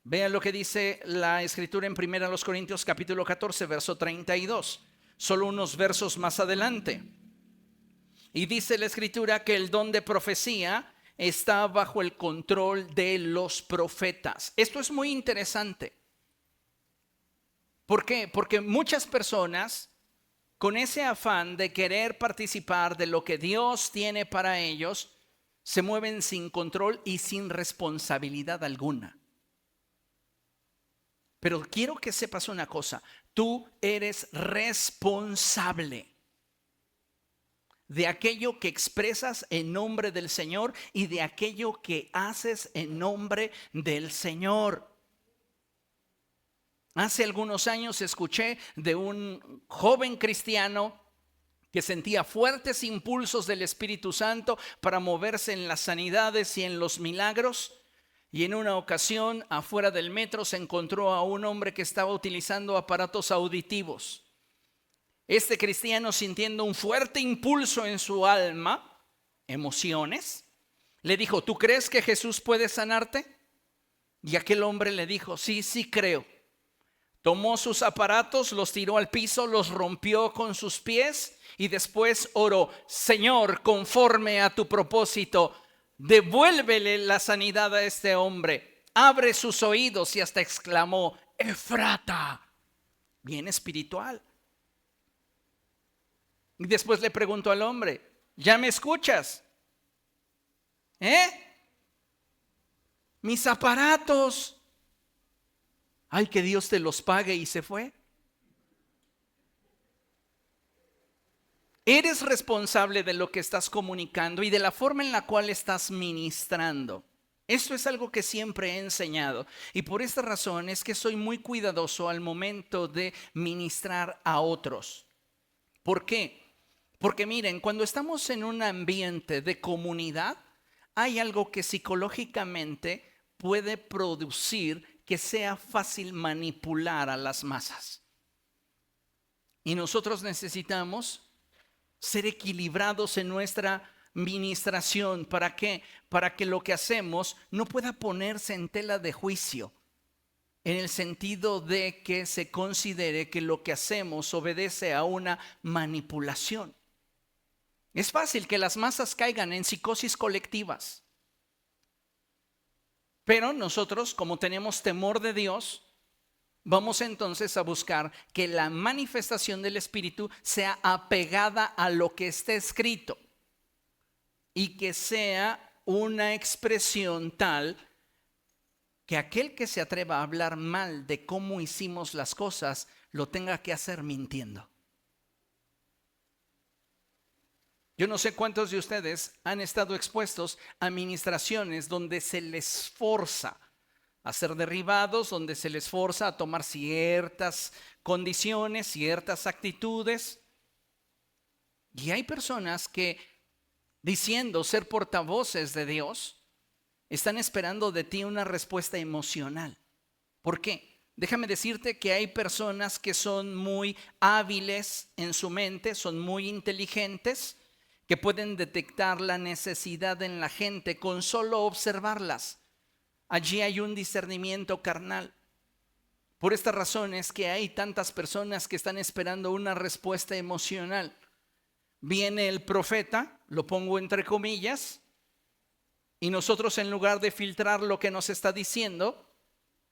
Vean lo que dice la escritura en 1 Corintios capítulo 14, verso 32. Solo unos versos más adelante. Y dice la escritura que el don de profecía está bajo el control de los profetas. Esto es muy interesante. ¿Por qué? Porque muchas personas, con ese afán de querer participar de lo que Dios tiene para ellos, se mueven sin control y sin responsabilidad alguna. Pero quiero que sepas una cosa, tú eres responsable de aquello que expresas en nombre del Señor y de aquello que haces en nombre del Señor. Hace algunos años escuché de un joven cristiano que sentía fuertes impulsos del Espíritu Santo para moverse en las sanidades y en los milagros. Y en una ocasión, afuera del metro, se encontró a un hombre que estaba utilizando aparatos auditivos. Este cristiano, sintiendo un fuerte impulso en su alma, emociones, le dijo: ¿tú crees que Jesús puede sanarte? Y aquel hombre le dijo: sí, sí creo. Tomó sus aparatos, los tiró al piso, los rompió con sus pies y después oró: Señor, conforme a tu propósito, devuélvele la sanidad a este hombre. Abre sus oídos, y hasta exclamó: Efrata. Bien espiritual. Y después le preguntó al hombre: ¿ya me escuchas? Mis aparatos. Ay, que Dios te los pague. Y se fue. Eres responsable de lo que estás comunicando y de la forma en la cual estás ministrando. Esto es algo que siempre he enseñado, y por esta razón es que soy muy cuidadoso al momento de ministrar a otros. ¿Por qué? Porque miren, cuando estamos en un ambiente de comunidad, hay algo que psicológicamente puede producir que sea fácil manipular a las masas. Y nosotros necesitamos ser equilibrados en nuestra ministración. ¿Para qué? Para que lo que hacemos no pueda ponerse en tela de juicio, en el sentido de que se considere que lo que hacemos obedece a una manipulación. Es fácil que las masas caigan en psicosis colectivas. Pero nosotros, como tenemos temor de Dios, vamos entonces a buscar que la manifestación del Espíritu sea apegada a lo que está escrito y que sea una expresión tal que aquel que se atreva a hablar mal de cómo hicimos las cosas lo tenga que hacer mintiendo. Yo no sé cuántos de ustedes han estado expuestos a ministraciones donde se les forza a ser derribados, donde se les forza a tomar ciertas condiciones, ciertas actitudes. Y hay personas que, diciendo ser portavoces de Dios, están esperando de ti una respuesta emocional. ¿Por qué? Déjame decirte que hay personas que son muy hábiles en su mente, son muy inteligentes, que pueden detectar la necesidad en la gente con solo observarlas. Allí hay un discernimiento carnal. Por esta razón es que hay tantas personas que están esperando una respuesta emocional. Viene el profeta, lo pongo entre comillas, y nosotros, en lugar de filtrar lo que nos está diciendo,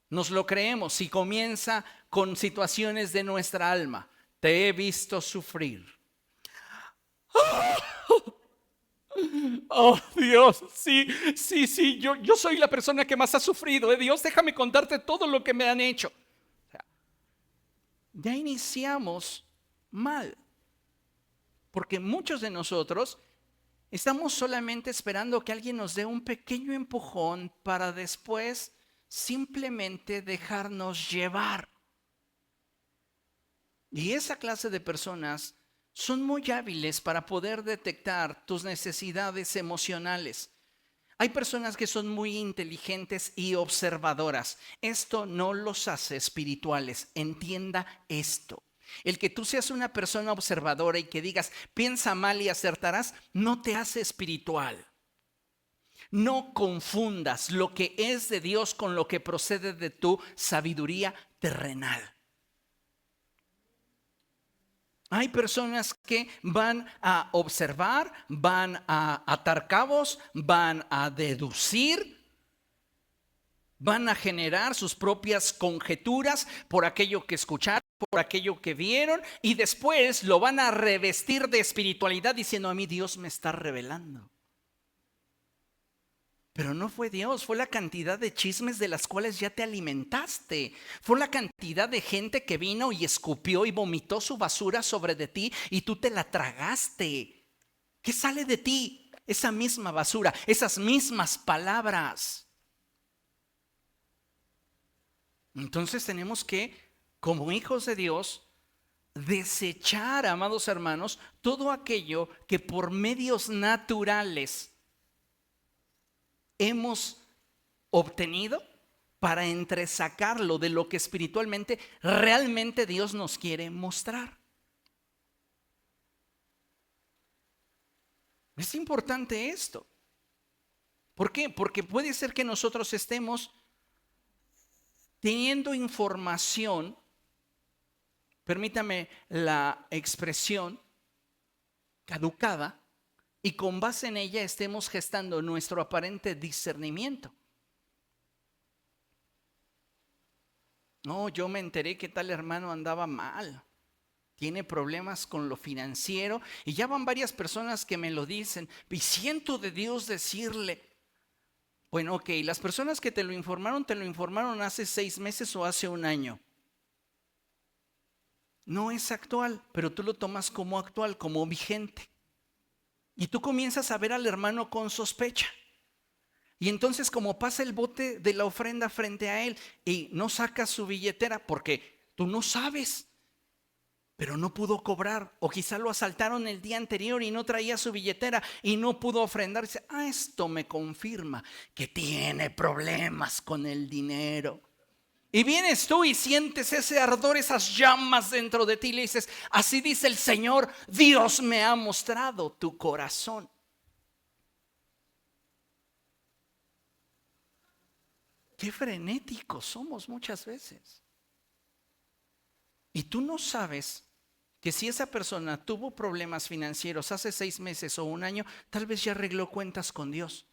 nos lo creemos y comienza con situaciones de nuestra alma. Te he visto sufrir. Oh, Dios, sí, yo soy la persona que más ha sufrido. Dios, déjame contarte todo lo que me han hecho. O sea, ya iniciamos mal, porque muchos de nosotros estamos solamente esperando que alguien nos dé un pequeño empujón para después simplemente dejarnos llevar. Y esa clase de personas son muy hábiles para poder detectar tus necesidades emocionales. Hay personas que son muy inteligentes y observadoras. Esto no los hace espirituales. Entienda esto. El que tú seas una persona observadora y que digas, piensa mal y acertarás, no te hace espiritual. No confundas lo que es de Dios con lo que procede de tu sabiduría terrenal. Hay personas que van a observar, van a atar cabos, van a deducir, van a generar sus propias conjeturas por aquello que escucharon, por aquello que vieron, y después lo van a revestir de espiritualidad diciendo: a mí Dios me está revelando. Pero no fue Dios, fue la cantidad de chismes de las cuales ya te alimentaste. Fue la cantidad de gente que vino y escupió y vomitó su basura sobre de ti y tú te la tragaste. ¿Qué sale de ti? Esa misma basura, esas mismas palabras. Entonces tenemos que, como hijos de Dios, desechar, amados hermanos, todo aquello que por medios naturales hemos obtenido para entresacarlo de lo que espiritualmente realmente Dios nos quiere mostrar. Es importante esto. ¿Por qué? Porque puede ser que nosotros estemos teniendo información, permítame la expresión, caducada, y con base en ella estemos gestando nuestro aparente discernimiento. No, yo me enteré que tal hermano andaba mal, tiene problemas con lo financiero, y ya van varias personas que me lo dicen, y siento de Dios decirle: bueno, ok, las personas que te lo informaron hace 6 meses o hace un año. No es actual, pero tú lo tomas como actual, como vigente. Y tú comienzas a ver al hermano con sospecha. Y entonces, como pasa el bote de la ofrenda frente a él y no sacas su billetera porque tú no sabes, pero no pudo cobrar, o quizá lo asaltaron el día anterior y no traía su billetera y no pudo ofrendar, dice: esto me confirma que tiene problemas con el dinero. Y vienes tú y sientes ese ardor, esas llamas dentro de ti, y le dices: así dice el Señor, Dios me ha mostrado tu corazón. Qué frenéticos somos muchas veces. Y tú no sabes que si esa persona tuvo problemas financieros hace 6 meses o un año, tal vez ya arregló cuentas con Dios.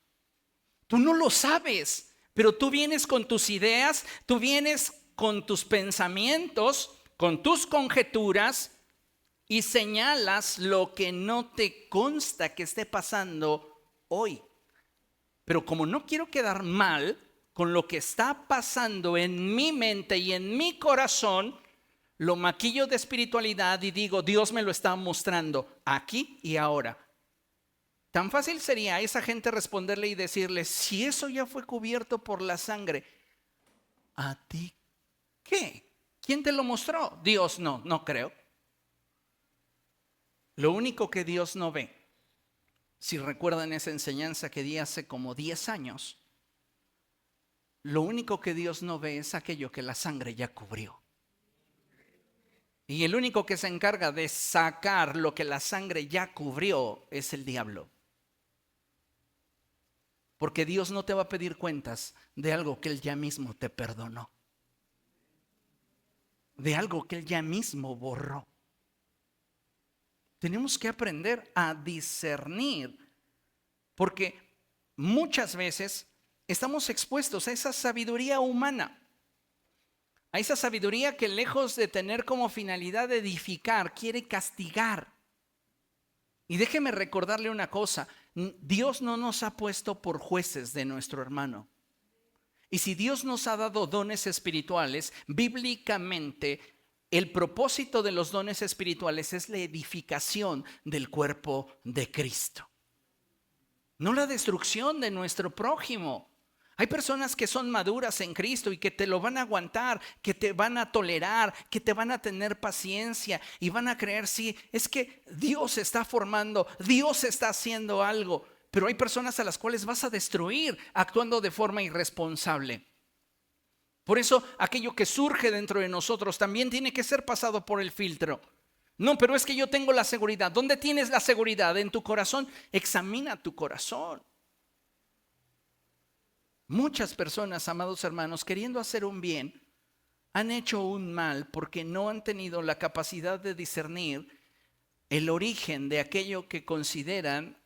Tú no lo sabes. Pero tú vienes con tus ideas, tú vienes con tus pensamientos, con tus conjeturas y señalas lo que no te consta que esté pasando hoy. Pero como no quiero quedar mal con lo que está pasando en mi mente y en mi corazón, lo maquillo de espiritualidad y digo: Dios me lo está mostrando aquí y ahora. Tan fácil sería a esa gente responderle y decirle: si eso ya fue cubierto por la sangre, ¿a ti qué? ¿Quién te lo mostró? Dios. No creo. Lo único que Dios no ve, si recuerdan esa enseñanza que di hace como 10 años, lo único que Dios no ve es aquello que la sangre ya cubrió. Y el único que se encarga de sacar lo que la sangre ya cubrió es el diablo. Porque Dios no te va a pedir cuentas de algo que Él ya mismo te perdonó, de algo que Él ya mismo borró. Tenemos que aprender a discernir, porque muchas veces estamos expuestos a esa sabiduría humana, a esa sabiduría que, lejos de tener como finalidad edificar, quiere castigar. Y déjeme recordarle una cosa: Dios no nos ha puesto por jueces de nuestro hermano. Y si Dios nos ha dado dones espirituales, bíblicamente el propósito de los dones espirituales es la edificación del cuerpo de Cristo, no la destrucción de nuestro prójimo. Hay personas que son maduras en Cristo y que te lo van a aguantar, que te van a tolerar, que te van a tener paciencia y van a creer: sí, es que Dios está formando, Dios está haciendo algo. Pero hay personas a las cuales vas a destruir actuando de forma irresponsable. Por eso aquello que surge dentro de nosotros también tiene que ser pasado por el filtro. No, pero es que yo tengo la seguridad. ¿Dónde tienes la seguridad? ¿En tu corazón? Examina tu corazón. Muchas personas, amados hermanos, queriendo hacer un bien, han hecho un mal porque no han tenido la capacidad de discernir el origen de aquello que consideran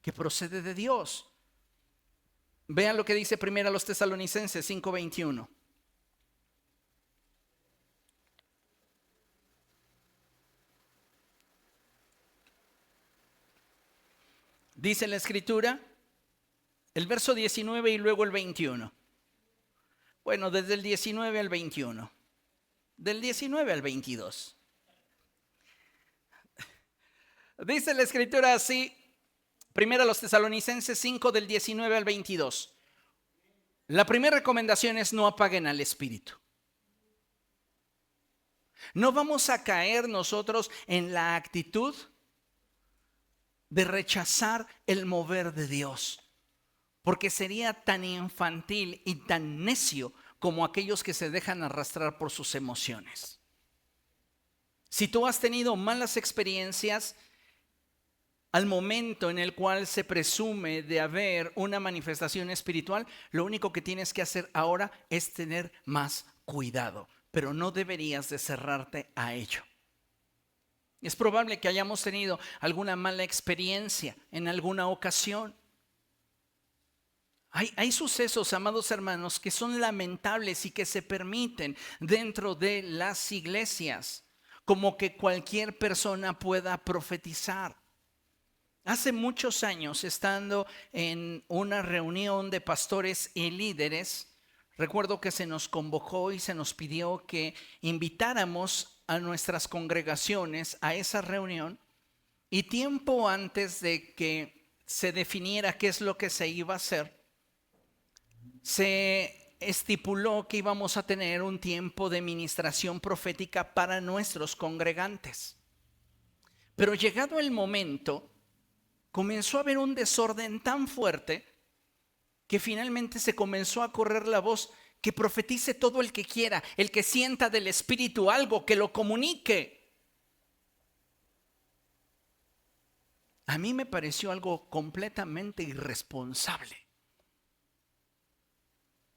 que procede de Dios. Vean lo que dice primero a los Tesalonicenses 5:21. Dice la Escritura, el verso 19 y luego el 21. Bueno, desde el 19 al 21. Del 19 al 22. Dice la Escritura así, primero a los Tesalonicenses 5 del 19 al 22. La primera recomendación es: no apaguen al Espíritu. No vamos a caer nosotros en la actitud de rechazar el mover de Dios, porque sería tan infantil y tan necio como aquellos que se dejan arrastrar por sus emociones. Si tú has tenido malas experiencias al momento en el cual se presume de haber una manifestación espiritual, lo único que tienes que hacer ahora es tener más cuidado, pero no deberías de cerrarte a ello. Es probable que hayamos tenido alguna mala experiencia en alguna ocasión. Hay sucesos, amados hermanos, que son lamentables y que se permiten dentro de las iglesias, como que cualquier persona pueda profetizar. Hace muchos años, estando en una reunión de pastores y líderes, recuerdo que se nos convocó y se nos pidió que invitáramos a nuestras congregaciones a esa reunión, y tiempo antes de que se definiera qué es lo que se iba a hacer, se estipuló que íbamos a tener un tiempo de ministración profética para nuestros congregantes. Pero llegado el momento, comenzó a haber un desorden tan fuerte que finalmente se comenzó a correr la voz: que profetice todo el que quiera, el que sienta del Espíritu algo, que lo comunique. A mí me pareció algo completamente irresponsable.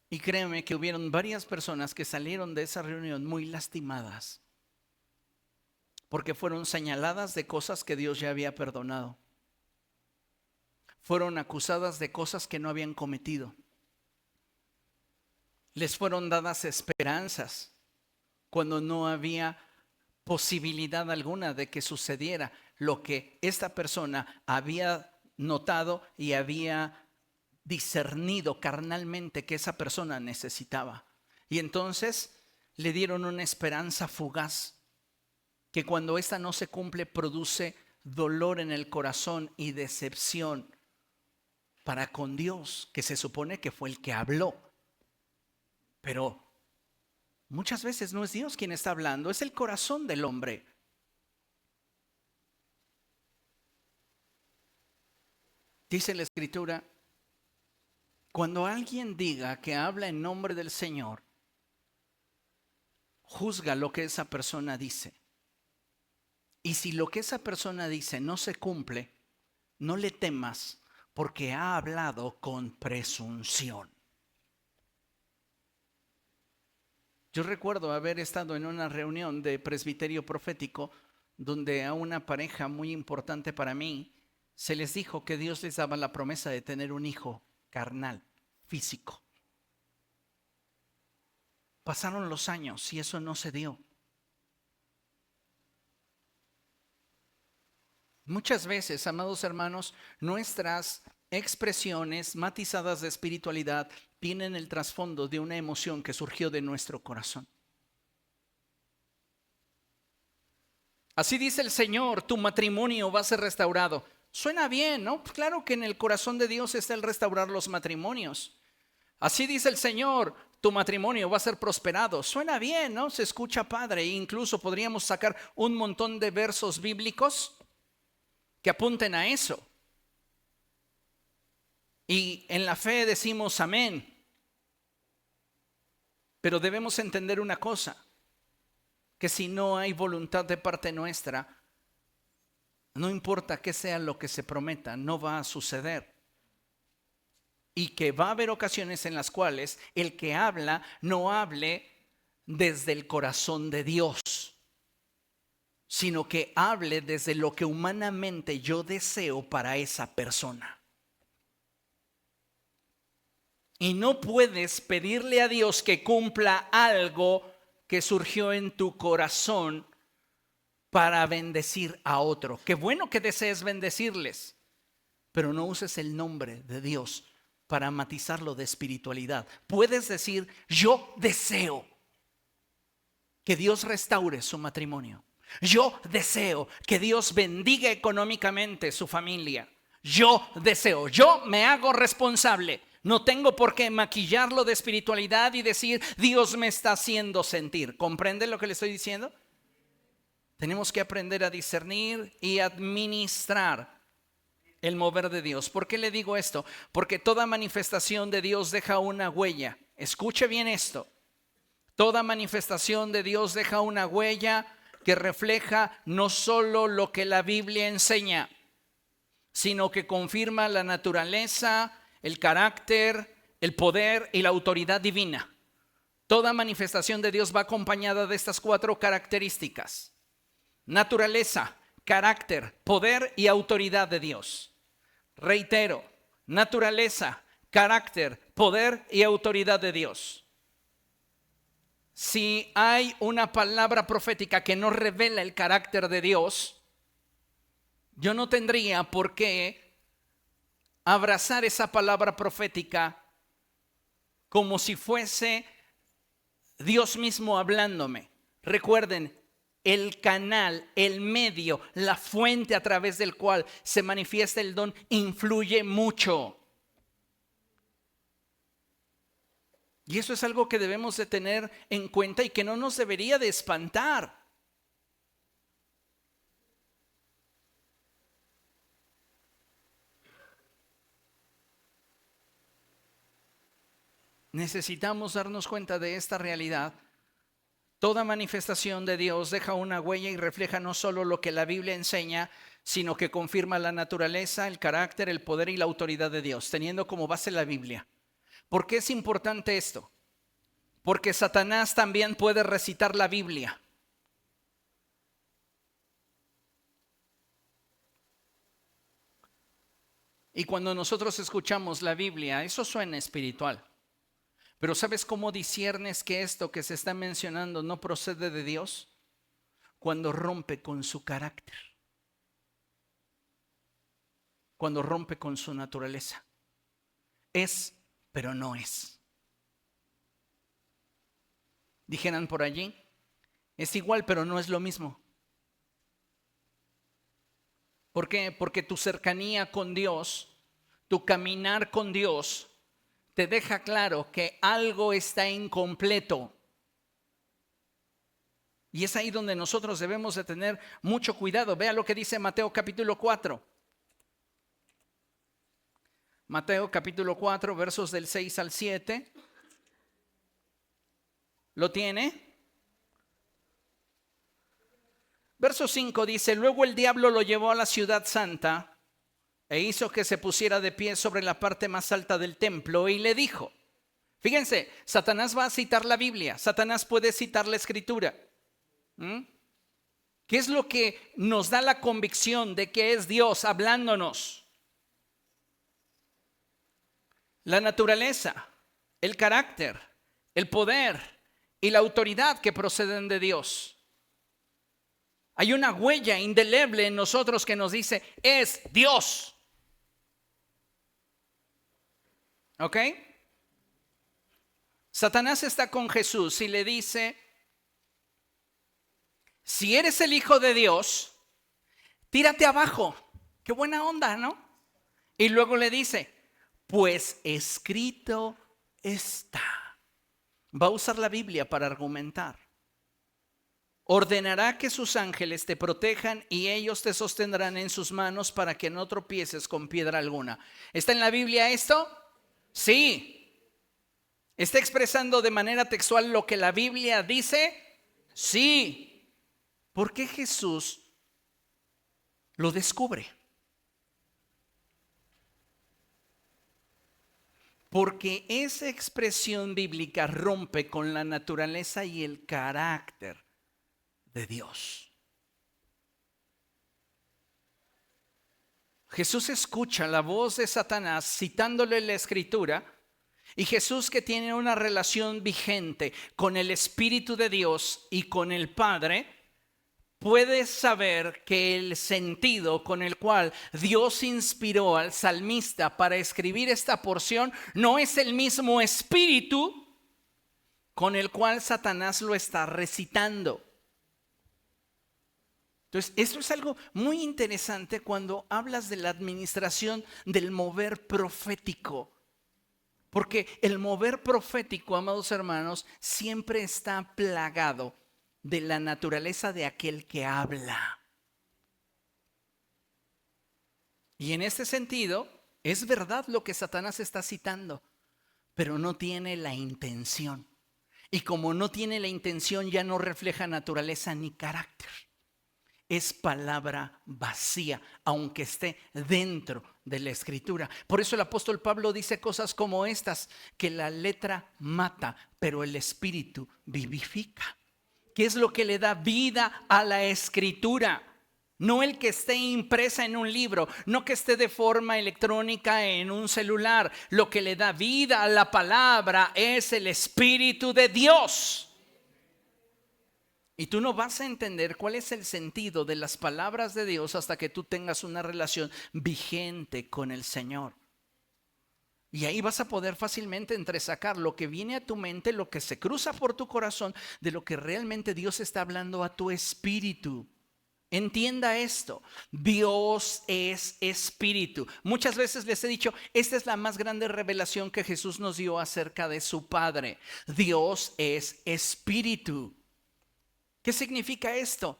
Y créeme que hubieron varias personas que salieron de esa reunión muy lastimadas, porque fueron señaladas de cosas que Dios ya había perdonado. Fueron acusadas de cosas que no habían cometido. Les fueron dadas esperanzas cuando no había posibilidad alguna de que sucediera lo que esta persona había notado y había discernido carnalmente que esa persona necesitaba. Y entonces le dieron una esperanza fugaz que, cuando esta no se cumple, produce dolor en el corazón y decepción para con Dios, que se supone que fue el que habló. Pero muchas veces no es Dios quien está hablando, es el corazón del hombre. Dice la Escritura: cuando alguien diga que habla en nombre del Señor, juzga lo que esa persona dice. Y si lo que esa persona dice no se cumple, no le temas, porque ha hablado con presunción. Yo recuerdo haber estado en una reunión de presbiterio profético donde a una pareja muy importante para mí se les dijo que Dios les daba la promesa de tener un hijo carnal, físico. Pasaron los años y eso no se dio. Muchas veces, amados hermanos, nuestras expresiones matizadas de espiritualidad tienen el trasfondo de una emoción que surgió de nuestro corazón. Así dice el Señor: tu matrimonio va a ser restaurado. Suena bien, ¿no? Pues claro que en el corazón de Dios está el restaurar los matrimonios. Así dice el Señor: tu matrimonio va a ser prosperado. Suena bien, ¿no? Se escucha padre. E incluso podríamos sacar un montón de versos bíblicos que apunten a eso. Y en la fe decimos amén. Pero debemos entender una cosa: que si no hay voluntad de parte nuestra, no importa qué sea lo que se prometa, no va a suceder. y que va a haber ocasiones en las cuales el que habla no hable desde el corazón de Dios, sino que hable desde lo que humanamente yo deseo para esa persona. Y no puedes pedirle a Dios que cumpla algo que surgió en tu corazón para bendecir a otro. Qué bueno que desees bendecirles, pero no uses el nombre de Dios para matizarlo de espiritualidad. Puedes decir, yo deseo que Dios restaure su matrimonio. Yo deseo que Dios bendiga económicamente su familia. Yo deseo, yo me hago responsable. No tengo por qué maquillarlo de espiritualidad y decir, Dios me está haciendo sentir. ¿Comprende lo que le estoy diciendo? Tenemos que aprender a discernir y administrar el mover de Dios. ¿Por qué le digo esto? Porque toda manifestación de Dios deja una huella. Escuche bien esto. Toda manifestación de Dios deja una huella que refleja no solo lo que la Biblia enseña, sino que confirma la naturaleza, el carácter, el poder y la autoridad divina. Toda manifestación de Dios va acompañada de estas 4 características: naturaleza, carácter, poder y autoridad de Dios. Reitero, naturaleza, carácter, poder y autoridad de Dios. Si hay una palabra profética que no revela el carácter de Dios, yo no tendría por qué abrazar esa palabra profética como si fuese Dios mismo hablándome. Recuerden, el canal, el medio, la fuente a través del cual se manifiesta el don influye mucho. Y eso es algo que debemos de tener en cuenta y que no nos debería de espantar. Necesitamos darnos cuenta de esta realidad. Toda manifestación de Dios deja una huella y refleja no solo lo que la Biblia enseña, sino que confirma la naturaleza, el carácter, el poder y la autoridad de Dios, teniendo como base la Biblia. ¿Por qué es importante esto? Porque Satanás también puede recitar la Biblia. Y cuando nosotros escuchamos la Biblia, eso suena espiritual. Pero ¿sabes cómo disciernes que esto que se está mencionando no procede de Dios? Cuando rompe con su carácter. Cuando rompe con su naturaleza. Es, pero no es. Dijeran por allí, es igual, pero no es lo mismo. ¿Por qué? Porque tu cercanía con Dios, tu caminar con Dios, te deja claro que algo está incompleto. Y es ahí donde nosotros debemos de tener mucho cuidado. Vea lo que dice Mateo capítulo 4. Mateo capítulo 4, versos del 6 al 7. ¿Lo tiene? Verso 5 dice, luego el diablo lo llevó a la ciudad santa e hizo que se pusiera de pie sobre la parte más alta del templo y le dijo, fíjense, Satanás va a citar la Biblia, Satanás puede citar la Escritura. ¿Qué es lo que nos da la convicción de que es Dios hablándonos? La naturaleza, el carácter, el poder y la autoridad que proceden de Dios. Hay una huella indeleble en nosotros que nos dice, es Dios. ¿Ok? Satanás está con Jesús y le dice, si eres el Hijo de Dios, tírate abajo. Qué buena onda, ¿no? Y luego le dice, pues escrito está. Va a usar la Biblia para argumentar. Ordenará que sus ángeles te protejan y ellos te sostendrán en sus manos para que no tropieces con piedra alguna. ¿Está en la Biblia esto? Sí. ¿Está expresando de manera textual lo que la Biblia dice? Sí. ¿Por qué Jesús lo descubre? porque esa expresión bíblica rompe con la naturaleza y el carácter de Dios. Jesús escucha la voz de Satanás citándole la Escritura, y Jesús, que tiene una relación vigente con el Espíritu de Dios y con el Padre, puede saber que el sentido con el cual Dios inspiró al salmista para escribir esta porción no es el mismo espíritu con el cual Satanás lo está recitando. Entonces, esto es algo muy interesante cuando hablas de la administración del mover profético. Porque el mover profético, amados hermanos, siempre está plagado de la naturaleza de aquel que habla. Y en este sentido, es verdad lo que Satanás está citando, pero no tiene la intención. Y como no tiene la intención, ya no refleja naturaleza ni carácter. Es palabra vacía, aunque esté dentro de la Escritura. Por eso el apóstol Pablo dice cosas como estas, que la letra mata, pero el Espíritu vivifica. ¿Qué es lo que le da vida a la Escritura? No el que esté impresa en un libro, no que esté de forma electrónica en un celular. Lo que le da vida a la palabra es el Espíritu de Dios. Y tú no vas a entender cuál es el sentido de las palabras de Dios hasta que tú tengas una relación vigente con el Señor. Y ahí vas a poder fácilmente entresacar lo que viene a tu mente, lo que se cruza por tu corazón, de lo que realmente Dios está hablando a tu espíritu. Entienda esto, Dios es espíritu. Muchas veces les he dicho, esta es la más grande revelación que Jesús nos dio acerca de su Padre. Dios es espíritu. ¿Qué significa esto?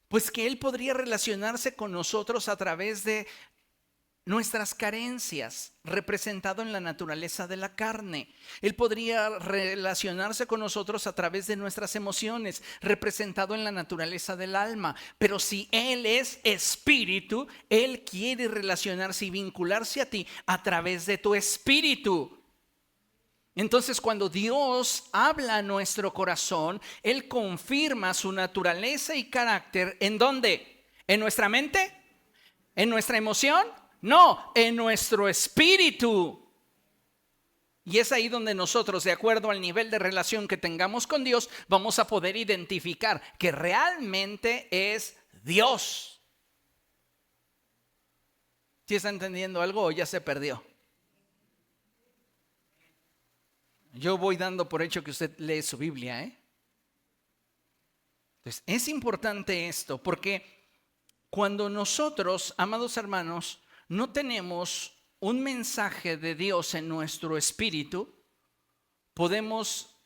Pues que Él podría relacionarse con nosotros a través de nuestras carencias, representado en la naturaleza de la carne. Él podría relacionarse con nosotros a través de nuestras emociones, representado en la naturaleza del alma. Pero si Él es espíritu, Él quiere relacionarse y vincularse a ti a través de tu espíritu. Entonces, cuando Dios habla a nuestro corazón, Él confirma su naturaleza y carácter. ¿En dónde? ¿En nuestra mente? ¿En nuestra emoción? No, en nuestro espíritu. Y es ahí donde nosotros, de acuerdo al nivel de relación que tengamos con Dios, vamos a poder identificar que realmente es Dios. ¿Sí está entendiendo algo o ya se perdió? Yo voy dando por hecho que usted lee su Biblia, Entonces, es importante esto porque cuando nosotros, amados hermanos, no tenemos un mensaje de Dios en nuestro espíritu, podemos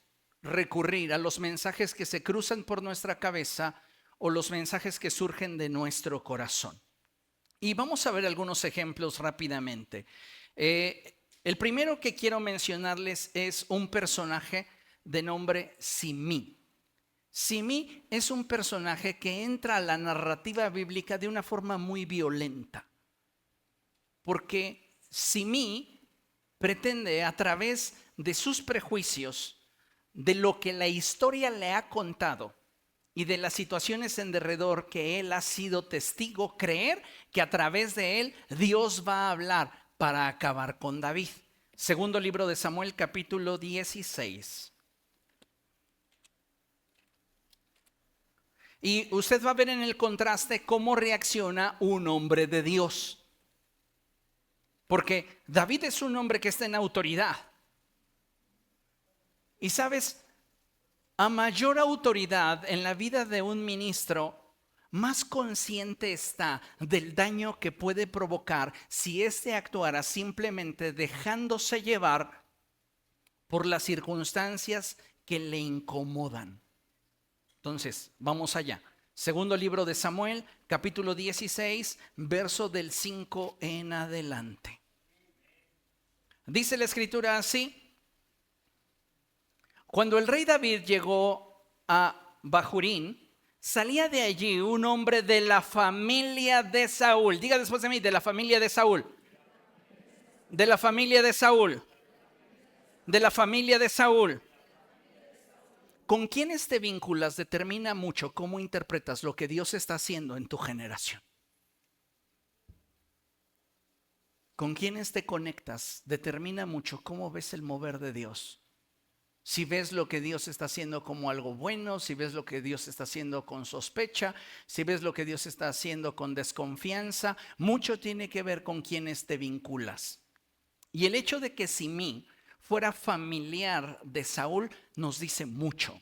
recurrir a los mensajes que se cruzan por nuestra cabeza o los mensajes que surgen de nuestro corazón. Y vamos a ver algunos ejemplos rápidamente. El primero que quiero mencionarles es un personaje de nombre Simí. Simí es un personaje que entra a la narrativa bíblica de una forma muy violenta. Porque Simí pretende, a través de sus prejuicios, de lo que la historia le ha contado y de las situaciones en derredor que él ha sido testigo, creer que a través de él Dios va a hablar para acabar con David. Segundo libro de Samuel, capítulo 16. Y usted va a ver en el contraste cómo reacciona un hombre de Dios. Porque David es un hombre que está en autoridad. Y sabes, a mayor autoridad en la vida de un ministro, más consciente está del daño que puede provocar si éste actuara simplemente dejándose llevar por las circunstancias que le incomodan. Entonces, vamos allá. Segundo libro de Samuel, capítulo 16, verso del 5 en adelante. Dice la escritura así: cuando el rey David llegó a Bahurín, salía de allí un hombre de la familia de Saúl. Diga después de mí, de la familia de Saúl. De la familia de Saúl. De la familia de Saúl. ¿Con quiénes te vinculas? Determina mucho cómo interpretas lo que Dios está haciendo en tu generación. ¿Con quiénes te conectas? Determina mucho cómo ves el mover de Dios. Si ves lo que Dios está haciendo como algo bueno, si ves lo que Dios está haciendo con sospecha, si ves lo que Dios está haciendo con desconfianza, mucho tiene que ver con quiénes te vinculas. Y el hecho de que Simí fuera familiar de Saúl nos dice mucho.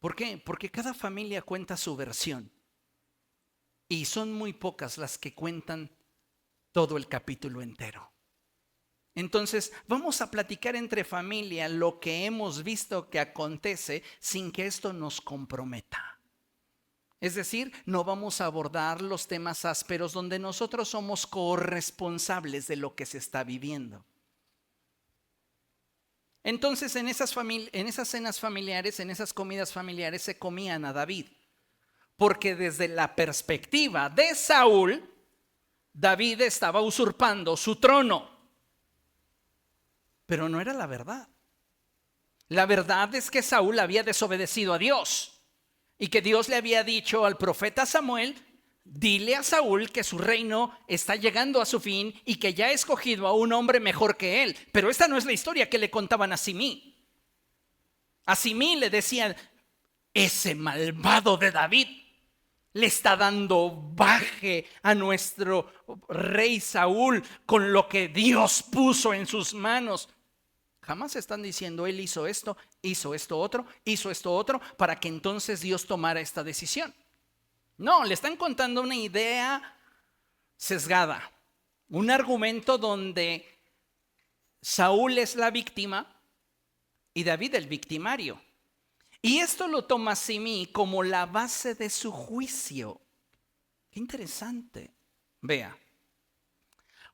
¿Por qué? Porque cada familia cuenta su versión y son muy pocas las que cuentan todo el capítulo entero. Entonces, vamos a platicar entre familia lo que hemos visto que acontece sin que esto nos comprometa. Es decir, no vamos a abordar los temas ásperos donde nosotros somos corresponsables de lo que se está viviendo. Entonces, en esas cenas familiares, en esas comidas familiares, se comían a David. Porque desde la perspectiva de Saúl, David estaba usurpando su trono. Pero no era la verdad. La verdad es que Saúl había desobedecido a Dios y que Dios le había dicho al profeta Samuel: dile a Saúl que su reino está llegando a su fin y que ya ha escogido a un hombre mejor que él. Pero esta no es la historia que le contaban a Simí. A Simí le decían: ese malvado de David le está dando baje a nuestro rey Saúl con lo que Dios puso en sus manos. Jamás están diciendo: él hizo esto otro, para que entonces Dios tomara esta decisión. No, le están contando una idea sesgada, un argumento donde Saúl es la víctima y David el victimario. Y esto lo toma Simí como la base de su juicio. Qué interesante. Vea,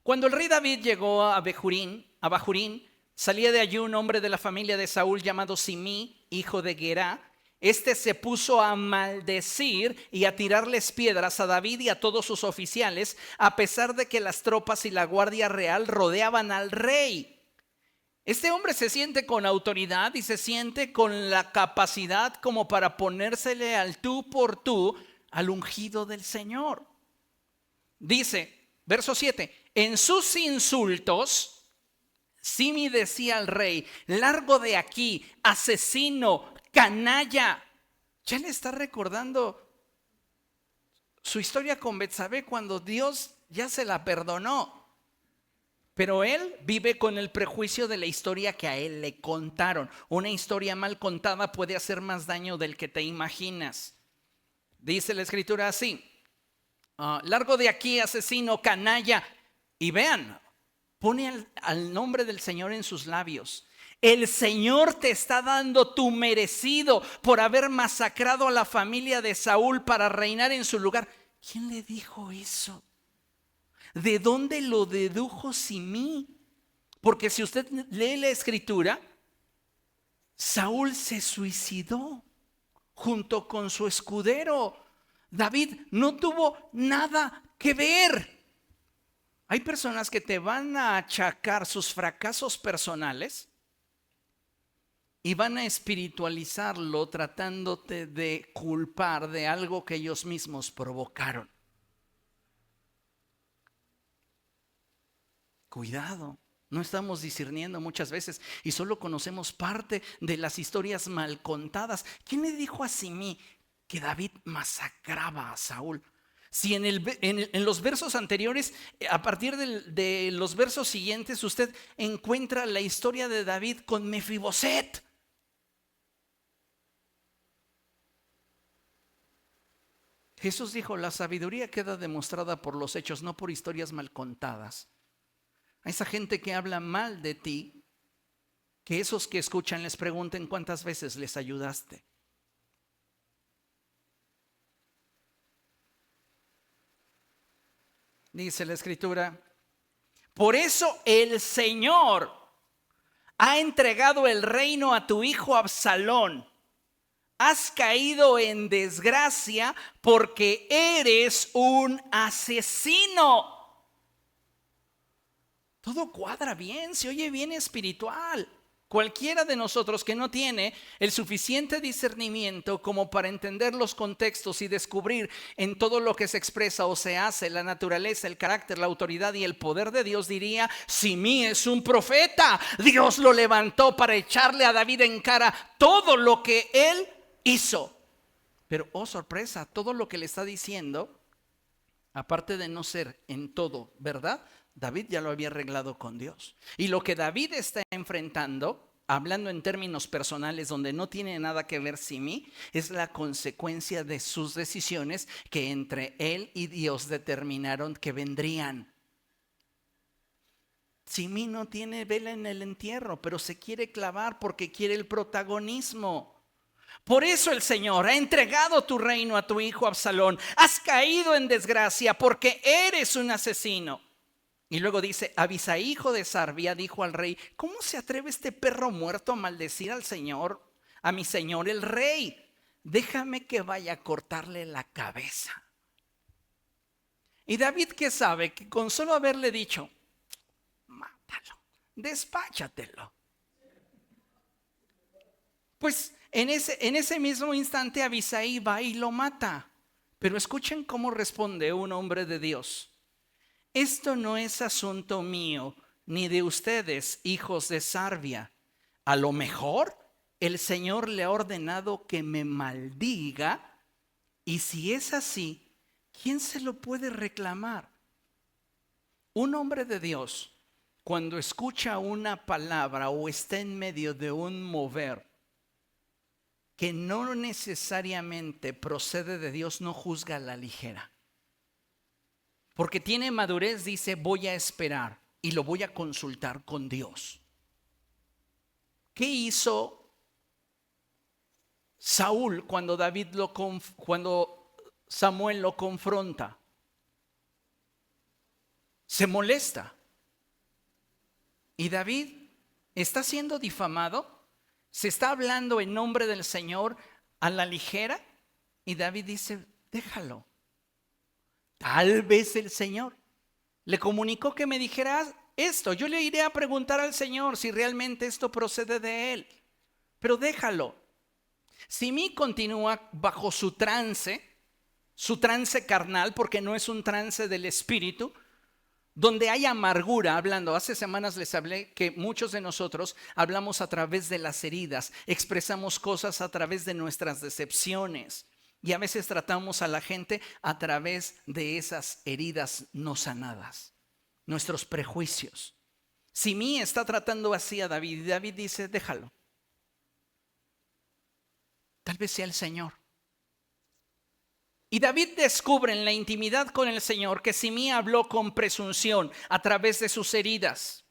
cuando el rey David llegó a Bahurín, salía de allí un hombre de la familia de Saúl llamado Simí, hijo de Gerá. Este se puso a maldecir y a tirarles piedras a David y a todos sus oficiales, a pesar de que las tropas y la guardia real rodeaban al rey. Este hombre se siente con autoridad y se siente con la capacidad como para ponérsele al tú por tú al ungido del Señor. Dice, verso 7, en sus insultos Simí decía al rey: largo de aquí, asesino, canalla. Ya le está recordando su historia con Betsabé cuando Dios ya se la perdonó. Pero él vive con el prejuicio de la historia que a él le contaron. Una historia mal contada puede hacer más daño del que te imaginas. Dice la escritura así: largo de aquí, asesino, canalla. Y vean, pone al nombre del Señor en sus labios. El Señor te está dando tu merecido por haber masacrado a la familia de Saúl para reinar en su lugar. ¿Quién le dijo eso? ¿De dónde lo dedujo Simí? Porque si usted lee la escritura, Saúl se suicidó junto con su escudero. David no tuvo nada que ver. Hay personas que te van a achacar sus fracasos personales y van a espiritualizarlo tratándote de culpar de algo que ellos mismos provocaron. Cuidado, no estamos discerniendo muchas veces y solo conocemos parte de las historias mal contadas. ¿Quién le dijo a Simí que David masacraba a Saúl? Si en los versos anteriores, a partir de los versos siguientes, usted encuentra la historia de David con Mefiboset. Jesús dijo: la sabiduría queda demostrada por los hechos, no por historias mal contadas. A esa gente que habla mal de ti, que esos que escuchan les pregunten cuántas veces les ayudaste. Dice la escritura: por eso el Señor ha entregado el reino a tu hijo Absalón. Has caído en desgracia porque eres un asesino. Todo cuadra bien, se oye bien espiritual. Cualquiera de nosotros que no tiene el suficiente discernimiento como para entender los contextos y descubrir en todo lo que se expresa o se hace la naturaleza, el carácter, la autoridad y el poder de Dios, diría: Simí es un profeta. Dios lo levantó para echarle a David en cara todo lo que él hizo. Pero, oh sorpresa, todo lo que le está diciendo, aparte de no ser en todo verdad, David ya lo había arreglado con Dios. Y lo que David está enfrentando, hablando en términos personales, donde no tiene nada que ver Simí, es la consecuencia de sus decisiones que entre él y Dios determinaron que vendrían. Simí no tiene vela en el entierro, pero se quiere clavar porque quiere el protagonismo. Por eso el Señor ha entregado tu reino a tu hijo Absalón. Has caído en desgracia porque eres un asesino. Y luego dice: Abisai, hijo de Sarbia, dijo al rey: ¿cómo se atreve este perro muerto a maldecir al Señor, a mi señor el rey? Déjame que vaya a cortarle la cabeza. Y David, ¿qué sabe? Que con solo haberle dicho: mátalo, despáchatelo, pues en ese mismo instante Abisai va y lo mata. Pero escuchen cómo responde un hombre de Dios: esto no es asunto mío ni de ustedes, hijos de Sarbia. A lo mejor el Señor le ha ordenado que me maldiga, y si es así, ¿quién se lo puede reclamar? Un hombre de Dios, cuando escucha una palabra o está en medio de un mover que no necesariamente procede de Dios, no juzga a la ligera. Porque tiene madurez, dice: voy a esperar y lo voy a consultar con Dios. ¿Qué hizo Saúl cuando Samuel lo confronta? Se molesta. Y David está siendo difamado. Se está hablando en nombre del Señor a la ligera. Y David dice: déjalo. Tal vez el Señor le comunicó que me dijera esto. Yo le iré a preguntar al Señor si realmente esto procede de él. Pero déjalo. Simí continúa bajo su trance carnal, porque no es un trance del espíritu, donde hay amargura. Hablando, hace semanas les hablé que muchos de nosotros hablamos a través de las heridas, expresamos cosas a través de nuestras decepciones. Y a veces tratamos a la gente a través de esas heridas no sanadas, nuestros prejuicios. Simí está tratando así a David, y David dice: déjalo. Tal vez sea el Señor. Y David descubre en la intimidad con el Señor que Simí habló con presunción a través de sus heridas.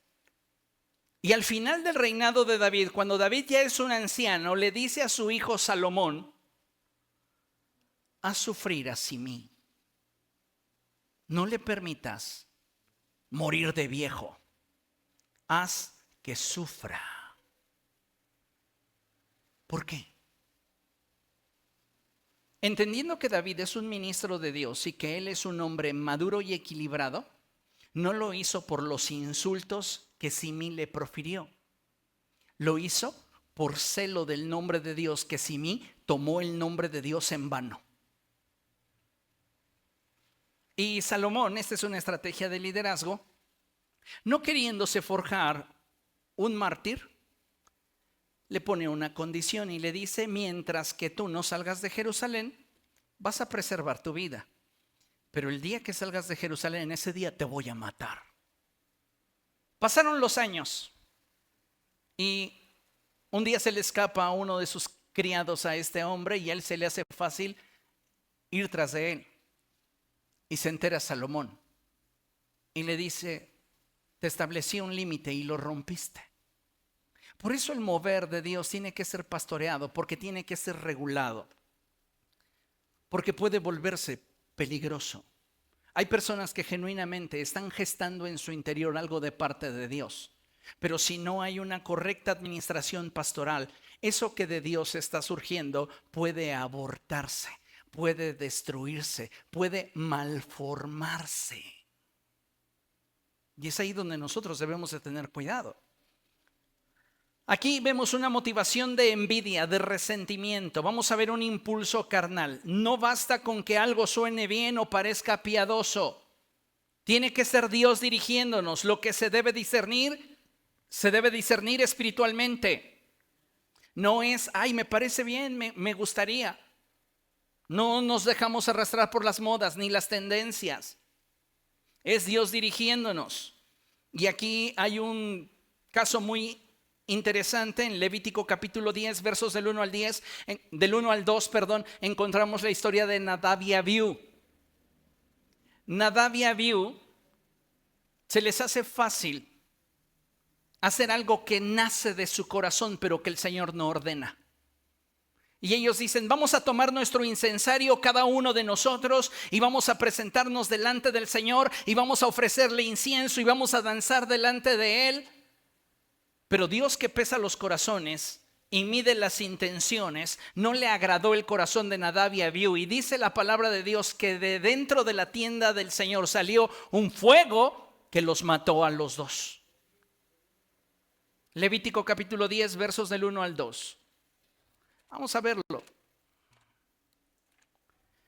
Y al final del reinado de David, cuando David ya es un anciano, le dice a su hijo Salomón: haz sufrir a Simí. No le permitas morir de viejo. Haz que sufra. ¿Por qué? Entendiendo que David es un ministro de Dios y que él es un hombre maduro y equilibrado, no lo hizo por los insultos que Simí le profirió. Lo hizo por celo del nombre de Dios, que Simí tomó el nombre de Dios en vano. Y Salomón, esta es una estrategia de liderazgo, no queriéndose forjar un mártir, le pone una condición y le dice: mientras que tú no salgas de Jerusalén, vas a preservar tu vida. Pero el día que salgas de Jerusalén, en ese día te voy a matar. Pasaron los años y un día se le escapa a uno de sus criados a este hombre, y a él se le hace fácil ir tras de él. Y se entera Salomón y le dice: te establecí un límite y lo rompiste. Por eso el mover de Dios tiene que ser pastoreado, porque tiene que ser regulado, porque puede volverse peligroso. Hay personas que genuinamente están gestando en su interior algo de parte de Dios, pero si no hay una correcta administración pastoral, eso que de Dios está surgiendo puede abortarse, puede destruirse, puede malformarse. Y es ahí donde nosotros debemos de tener cuidado. Aquí vemos una motivación de envidia, de resentimiento. Vamos a ver un impulso carnal. No basta con que algo suene bien o parezca piadoso. Tiene que ser Dios dirigiéndonos. Lo que se debe discernir espiritualmente. No es, ay, me parece bien, me gustaría. No nos dejamos arrastrar por las modas ni las tendencias. Es Dios dirigiéndonos. Y aquí hay un caso muy interesante en Levítico capítulo 10, versos del 1 al 10, del 1 al 2, encontramos la historia de Nadab y Abiú. Nadab y Abiú se les hace fácil hacer algo que nace de su corazón, pero que el Señor no ordena. Y ellos dicen, vamos a tomar nuestro incensario cada uno de nosotros y vamos a presentarnos delante del Señor y vamos a ofrecerle incienso y vamos a danzar delante de Él. Pero Dios, que pesa los corazones y mide las intenciones, no le agradó el corazón de Nadab y Abiú. Y dice la palabra de Dios que de dentro de la tienda del Señor salió un fuego que los mató a los dos. Levítico capítulo 10, versos del 1 al 2. Vamos a verlo.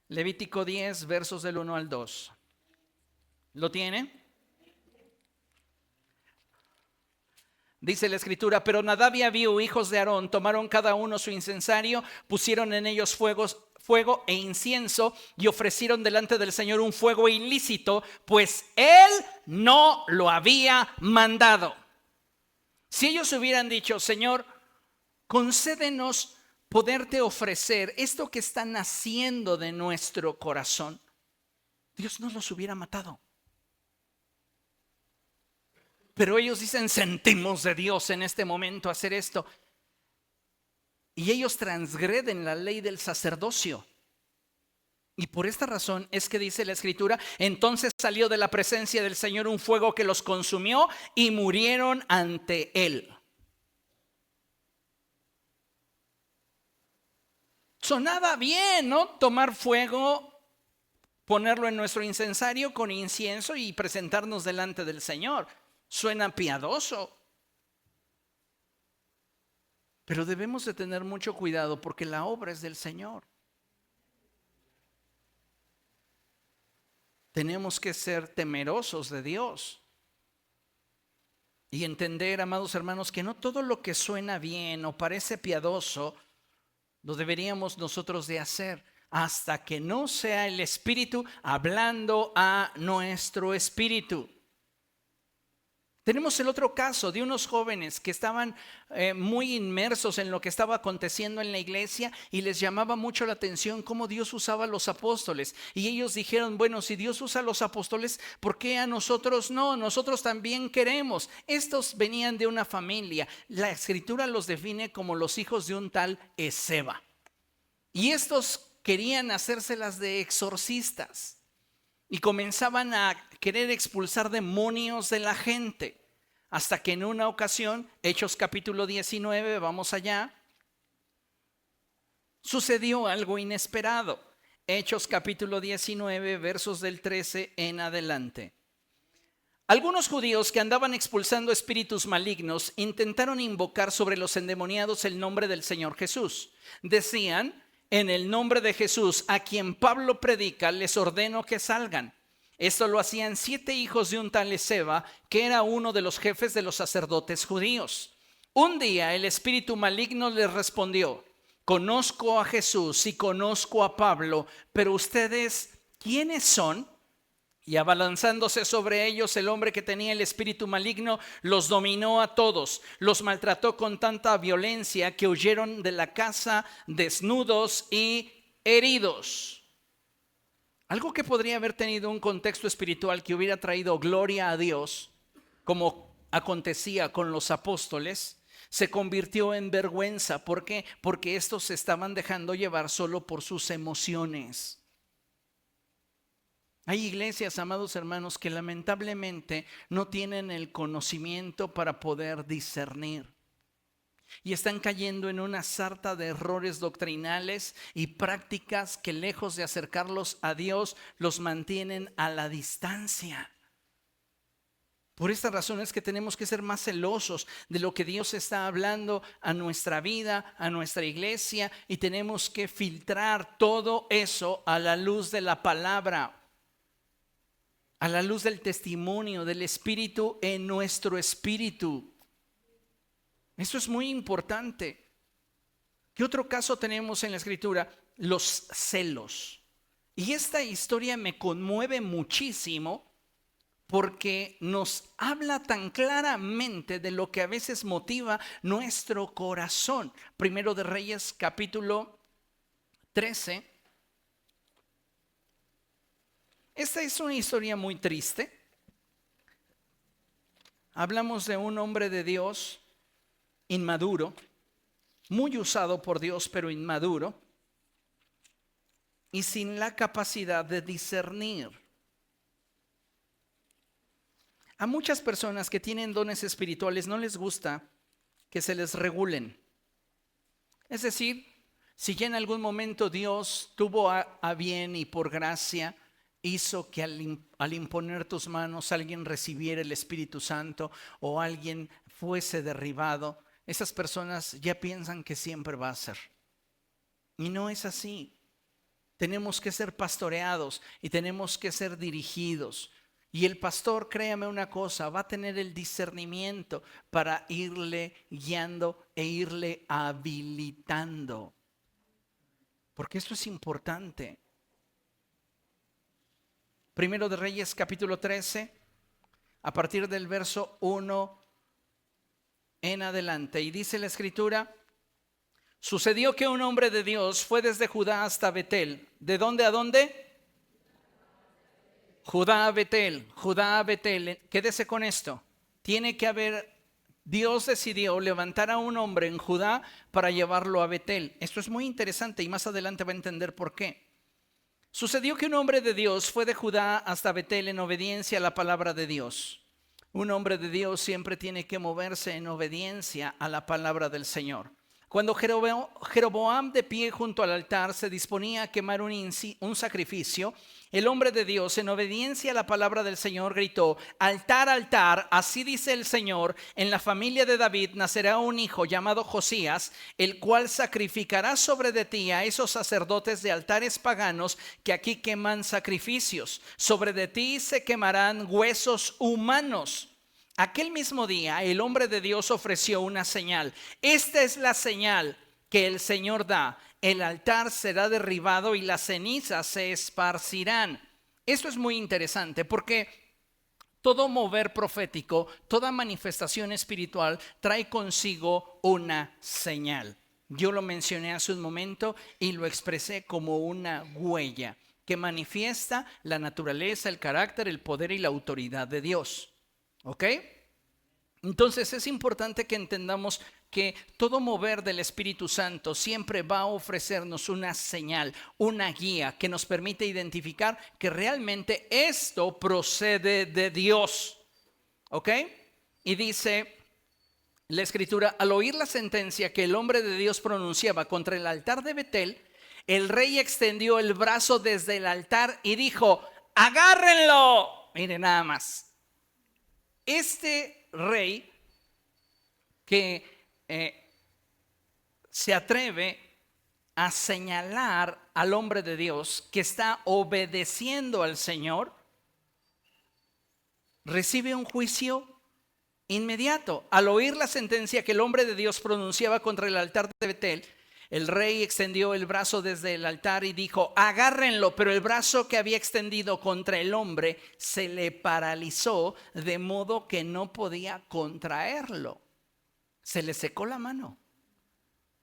Levítico 10, versos del 1 al 2. ¿Lo tiene? Dice la escritura, pero Nadab y Abiú, hijos de Aarón, tomaron cada uno su incensario, pusieron en ellos fuego e incienso y ofrecieron delante del Señor un fuego ilícito, pues Él no lo había mandado. Si ellos hubieran dicho, Señor, concédenos poderte ofrecer esto que está naciendo de nuestro corazón, Dios no los hubiera matado. Pero ellos dicen, sentimos de Dios en este momento hacer esto. Y ellos transgreden la ley del sacerdocio. Y por esta razón es que dice la escritura, entonces salió de la presencia del Señor un fuego que los consumió y murieron ante Él. Sonaba bien, ¿no? Tomar fuego, ponerlo en nuestro incensario con incienso y presentarnos delante del Señor. Suena piadoso. Pero debemos de tener mucho cuidado porque la obra es del Señor. Tenemos que ser temerosos de Dios y entender, amados hermanos, que no todo lo que suena bien o parece piadoso lo deberíamos nosotros de hacer hasta que no sea el Espíritu hablando a nuestro espíritu. Tenemos el otro caso de unos jóvenes que estaban muy inmersos en lo que estaba aconteciendo en la iglesia y les llamaba mucho la atención cómo Dios usaba a los apóstoles. Y ellos dijeron, bueno, si Dios usa a los apóstoles, ¿por qué a nosotros no? Nosotros también queremos. Estos venían de una familia. La escritura los define como los hijos de un tal Esceva. Y estos querían hacérselas de exorcistas. Y comenzaban a querer expulsar demonios de la gente. Hasta que en una ocasión, Hechos capítulo 19, vamos allá, sucedió algo inesperado. Hechos capítulo 19, versos del 13 en adelante. Algunos judíos que andaban expulsando espíritus malignos intentaron invocar sobre los endemoniados el nombre del Señor Jesús. Decían, en el nombre de Jesús, a quien Pablo predica, les ordeno que salgan. Esto lo hacían 7 hijos de un tal Esceva, que era uno de los jefes de los sacerdotes judíos. Un día el espíritu maligno les respondió, conozco a Jesús y conozco a Pablo, pero ustedes, ¿quiénes son? Y abalanzándose sobre ellos, el hombre que tenía el espíritu maligno los dominó a todos, los maltrató con tanta violencia que huyeron de la casa desnudos y heridos. Algo que podría haber tenido un contexto espiritual que hubiera traído gloria a Dios, como acontecía con los apóstoles, se convirtió en vergüenza. ¿Por qué? Porque estos se estaban dejando llevar solo por sus emociones. Hay iglesias, amados hermanos, que lamentablemente no tienen el conocimiento para poder discernir. Y están cayendo en una sarta de errores doctrinales y prácticas que lejos de acercarlos a Dios, los mantienen a la distancia. Por esta razón es que tenemos que ser más celosos de lo que Dios está hablando a nuestra vida, a nuestra iglesia, y tenemos que filtrar todo eso a la luz de la palabra, a la luz del testimonio del Espíritu en nuestro espíritu. Eso es muy importante. ¿Qué otro caso tenemos en la Escritura? Los celos. Y esta historia me conmueve muchísimo porque nos habla tan claramente de lo que a veces motiva nuestro corazón. Primero de Reyes, capítulo 13. Esta es una historia muy triste. Hablamos de un hombre de Dios inmaduro, muy usado por Dios, pero inmaduro y sin la capacidad de discernir. A muchas personas que tienen dones espirituales no les gusta que se les regulen. Es decir, si ya en algún momento Dios tuvo a bien y por gracia hizo que al imponer tus manos alguien recibiera el Espíritu Santo o alguien fuese derribado, esas personas ya piensan que siempre va a ser. Y no es así. Tenemos que ser pastoreados y tenemos que ser dirigidos. Y el pastor, créame una cosa, va a tener el discernimiento para irle guiando e irle habilitando. Porque esto es importante. Primero de Reyes, capítulo 13, a partir del verso 1 en adelante. Y dice la Escritura: sucedió que un hombre de Dios fue desde Judá hasta Betel. ¿De dónde a dónde? Judá a Betel, Judá a Betel. Quédese con esto. Tiene que haber, Dios decidió levantar a un hombre en Judá para llevarlo a Betel. Esto es muy interesante y más adelante va a entender por qué. Sucedió que un hombre de Dios fue de Judá hasta Betel en obediencia a la palabra de Dios. Un hombre de Dios siempre tiene que moverse en obediencia a la palabra del Señor. Cuando Jeroboam, de pie junto al altar, se disponía a quemar un sacrificio, el hombre de Dios, en obediencia a la palabra del Señor, gritó: altar, altar, así dice el Señor, en la familia de David nacerá un hijo llamado Josías, el cual sacrificará sobre de ti a esos sacerdotes de altares paganos que aquí queman sacrificios. Sobre de ti se quemarán huesos humanos. Aquel mismo día el hombre de Dios ofreció una señal. Esta es la señal que el Señor da: el altar será derribado y las cenizas se esparcirán. Esto es muy interesante porque todo mover profético, toda manifestación espiritual trae consigo una señal. Yo lo mencioné hace un momento y lo expresé como una huella que manifiesta la naturaleza, el carácter, el poder y la autoridad de Dios. ¿Ok? Entonces es importante que entendamos que todo mover del Espíritu Santo siempre va a ofrecernos una señal, una guía que nos permite identificar que realmente esto procede de Dios. ¿Ok? Y dice la Escritura: al oír la sentencia que el hombre de Dios pronunciaba contra el altar de Betel, el rey extendió el brazo desde el altar y dijo: agárrenlo. Miren nada más. Este rey que se atreve a señalar al hombre de Dios que está obedeciendo al Señor, recibe un juicio inmediato. Al oír la sentencia que el hombre de Dios pronunciaba contra el altar de Betel, el rey extendió el brazo desde el altar y dijo: agárrenlo. Pero el brazo que había extendido contra el hombre se le paralizó, de modo que no podía contraerlo. Se le secó la mano,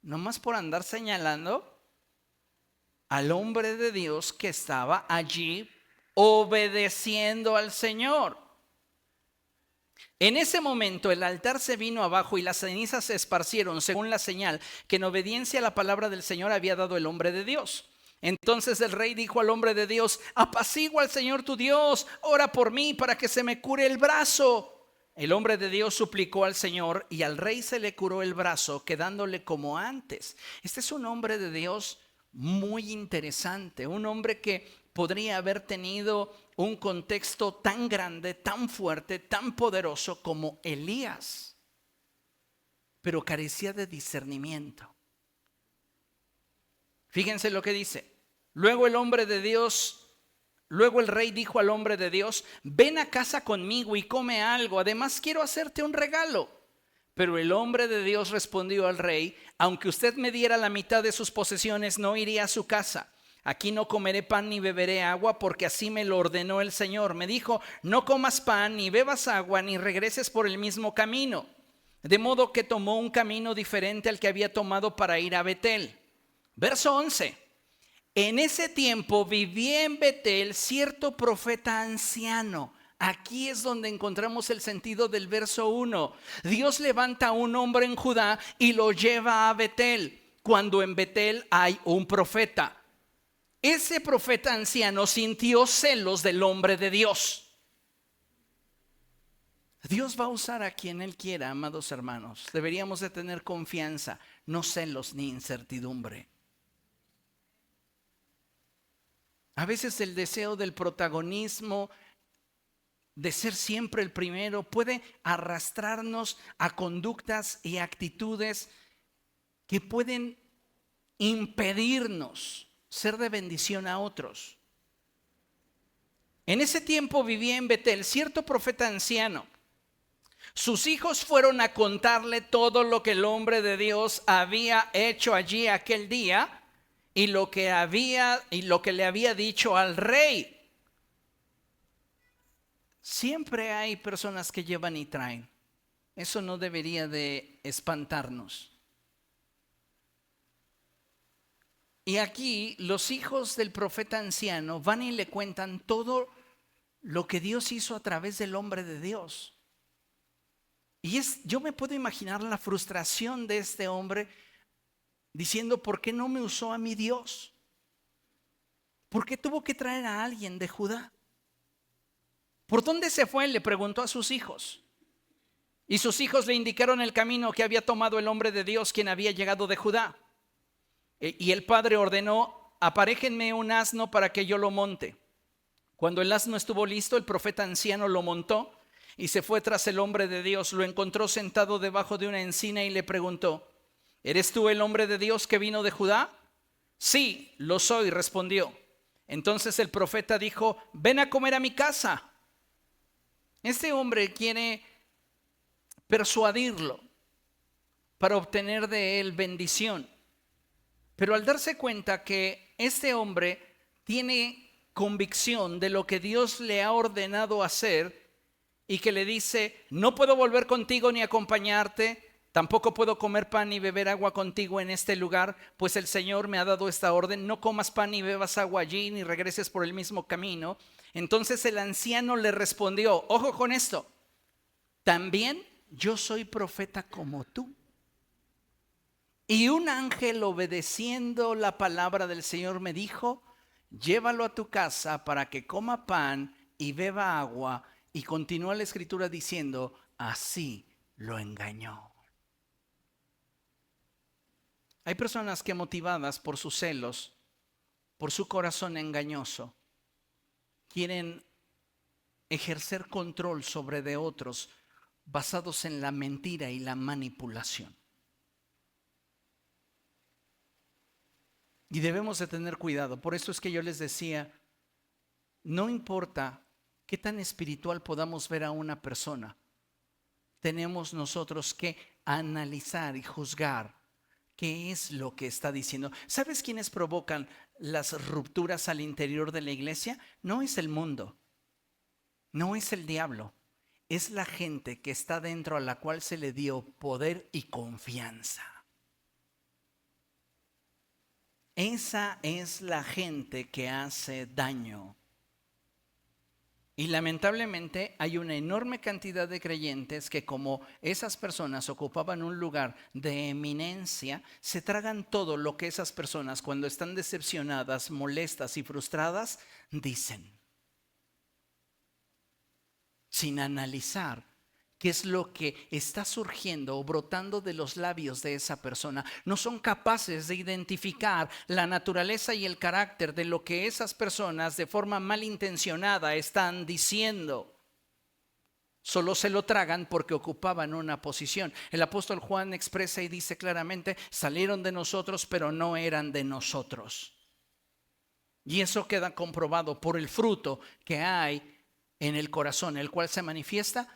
nomás por andar señalando al hombre de Dios que estaba allí obedeciendo al Señor. En ese momento el altar se vino abajo y las cenizas se esparcieron según la señal que en obediencia a la palabra del Señor había dado el hombre de Dios. Entonces el rey dijo al hombre de Dios: apacigua al Señor tu Dios, ora por mí para que se me cure el brazo. El hombre de Dios suplicó al Señor y al rey se le curó el brazo, quedándole como antes. Este es un hombre de Dios muy interesante, un hombre que podría haber tenido un contexto tan grande, tan fuerte, tan poderoso como Elías, pero carecía de discernimiento. Fíjense lo que dice. Luego el rey dijo al hombre de Dios: ven a casa conmigo y come algo, además quiero hacerte un regalo. Pero el hombre de Dios respondió al rey: aunque usted me diera la mitad de sus posesiones, no iría a su casa. Aquí no comeré pan ni beberé agua, porque así me lo ordenó el Señor. Me dijo: no comas pan, ni bebas agua, ni regreses por el mismo camino. De modo que tomó un camino diferente al que había tomado para ir a Betel. Verso 11. En ese tiempo vivía en Betel cierto profeta anciano. Aquí es donde encontramos el sentido del verso 1. Dios levanta a un hombre en Judá y lo lleva a Betel, cuando en Betel hay un profeta. Ese profeta anciano sintió celos del hombre de Dios. Dios va a usar a quien Él quiera, amados hermanos. Deberíamos de tener confianza, no celos ni incertidumbre. A veces el deseo del protagonismo, de ser siempre el primero, puede arrastrarnos a conductas y actitudes que pueden impedirnos ser de bendición a otros. En ese tiempo vivía en Betel cierto profeta anciano. Sus hijos fueron a contarle todo lo que el hombre de Dios había hecho allí aquel día y lo que le había dicho al rey. Siempre hay personas que llevan y traen. Eso no debería de espantarnos. Y aquí los hijos del profeta anciano van y le cuentan todo lo que Dios hizo a través del hombre de Dios. Y yo me puedo imaginar la frustración de este hombre diciendo: ¿por qué no me usó a mi Dios? ¿Por qué tuvo que traer a alguien de Judá? ¿Por dónde se fue? Le preguntó a sus hijos. Y sus hijos le indicaron el camino que había tomado el hombre de Dios, quien había llegado de Judá. Y el padre ordenó: aparéjenme un asno para que yo lo monte. Cuando el asno estuvo listo, el profeta anciano lo montó y se fue tras el hombre de Dios. Lo encontró sentado debajo de una encina y le preguntó: ¿eres tú el hombre de Dios que vino de Judá? Sí, lo soy, respondió. Entonces el profeta dijo: ven a comer a mi casa. Este hombre quiere persuadirlo para obtener de él bendición. Pero al darse cuenta que este hombre tiene convicción de lo que Dios le ha ordenado hacer y que le dice: no puedo volver contigo ni acompañarte, tampoco puedo comer pan ni beber agua contigo en este lugar, pues el Señor me ha dado esta orden: no comas pan ni bebas agua allí, ni regreses por el mismo camino. Entonces el anciano le respondió: ojo con esto, también yo soy profeta como tú. Y un ángel, obedeciendo la palabra del Señor, me dijo: llévalo a tu casa para que coma pan y beba agua. Y continúa la escritura diciendo: así lo engañó. Hay personas que, motivadas por sus celos, por su corazón engañoso, quieren ejercer control sobre de otros basados en la mentira y la manipulación. Y debemos de tener cuidado. Por eso es que yo les decía, no importa qué tan espiritual podamos ver a una persona, tenemos nosotros que analizar y juzgar qué es lo que está diciendo. ¿Sabes quiénes provocan las rupturas al interior de la iglesia? No es el mundo, no es el diablo, es la gente que está dentro, a la cual se le dio poder y confianza. Esa es la gente que hace daño. Y lamentablemente hay una enorme cantidad de creyentes que, como esas personas ocupaban un lugar de eminencia, se tragan todo lo que esas personas, cuando están decepcionadas, molestas y frustradas, dicen, sin analizar qué es lo que está surgiendo o brotando de los labios de esa persona. No son capaces de identificar la naturaleza y el carácter de lo que esas personas de forma malintencionada están diciendo. Solo se lo tragan porque ocupaban una posición. El apóstol Juan expresa y dice claramente: salieron de nosotros, pero no eran de nosotros. Y eso queda comprobado por el fruto que hay en el corazón, el cual se manifiesta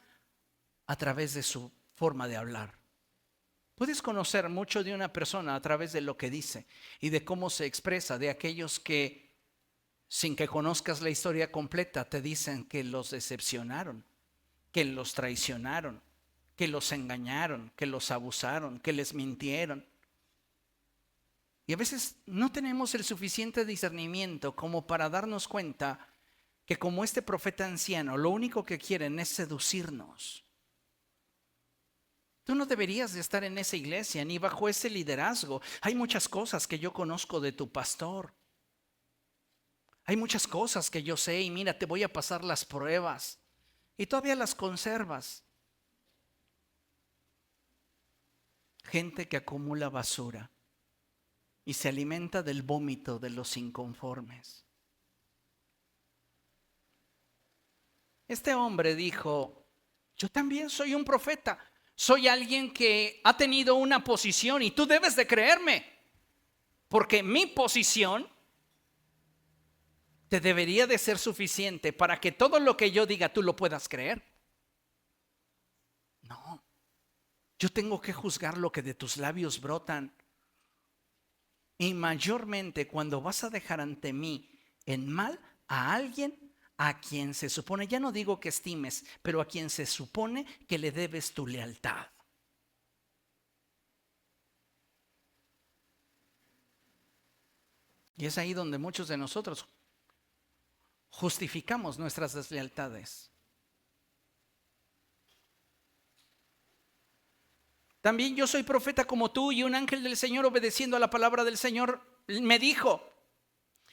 a través de su forma de hablar. Puedes conocer mucho de una persona a través de lo que dice y de cómo se expresa, de aquellos que, sin que conozcas la historia completa, te dicen que los decepcionaron, que los traicionaron, que los engañaron, que los abusaron, que les mintieron. Y a veces no tenemos el suficiente discernimiento como para darnos cuenta que, como este profeta anciano, lo único que quieren es seducirnos. Tú no deberías de estar en esa iglesia ni bajo ese liderazgo. Hay muchas cosas que yo conozco de tu pastor. Hay muchas cosas que yo sé y mira, te voy a pasar las pruebas. Y todavía las conservas. Gente que acumula basura y se alimenta del vómito de los inconformes. Este hombre dijo: yo también soy un profeta, soy alguien que ha tenido una posición y tú debes de creerme, porque mi posición te debería de ser suficiente para que todo lo que yo diga tú lo puedas creer. No, yo tengo que juzgar lo que de tus labios brotan. Y mayormente cuando vas a dejar ante mí en mal a alguien a quien se supone, ya no digo que estimes, pero a quien se supone que le debes tu lealtad. Y es ahí donde muchos de nosotros justificamos nuestras deslealtades. También yo soy profeta como tú, y un ángel del Señor, obedeciendo a la palabra del Señor, me dijo: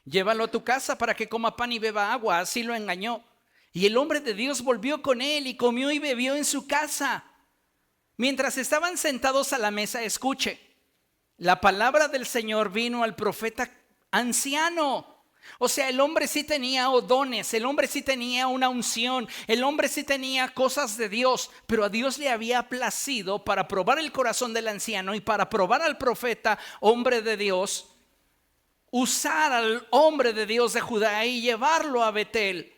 llévalo a tu casa para que coma pan y beba agua. Así lo engañó. Y el hombre de Dios volvió con él y comió y bebió en su casa. Mientras estaban sentados a la mesa, escuche, la palabra del Señor vino al profeta anciano. O sea, el hombre sí tenía dones, el hombre sí tenía una unción, el hombre sí tenía cosas de Dios, pero a Dios le había placido, para probar el corazón del anciano y para probar al profeta, hombre de Dios, usar al hombre de Dios de Judá y llevarlo a Betel.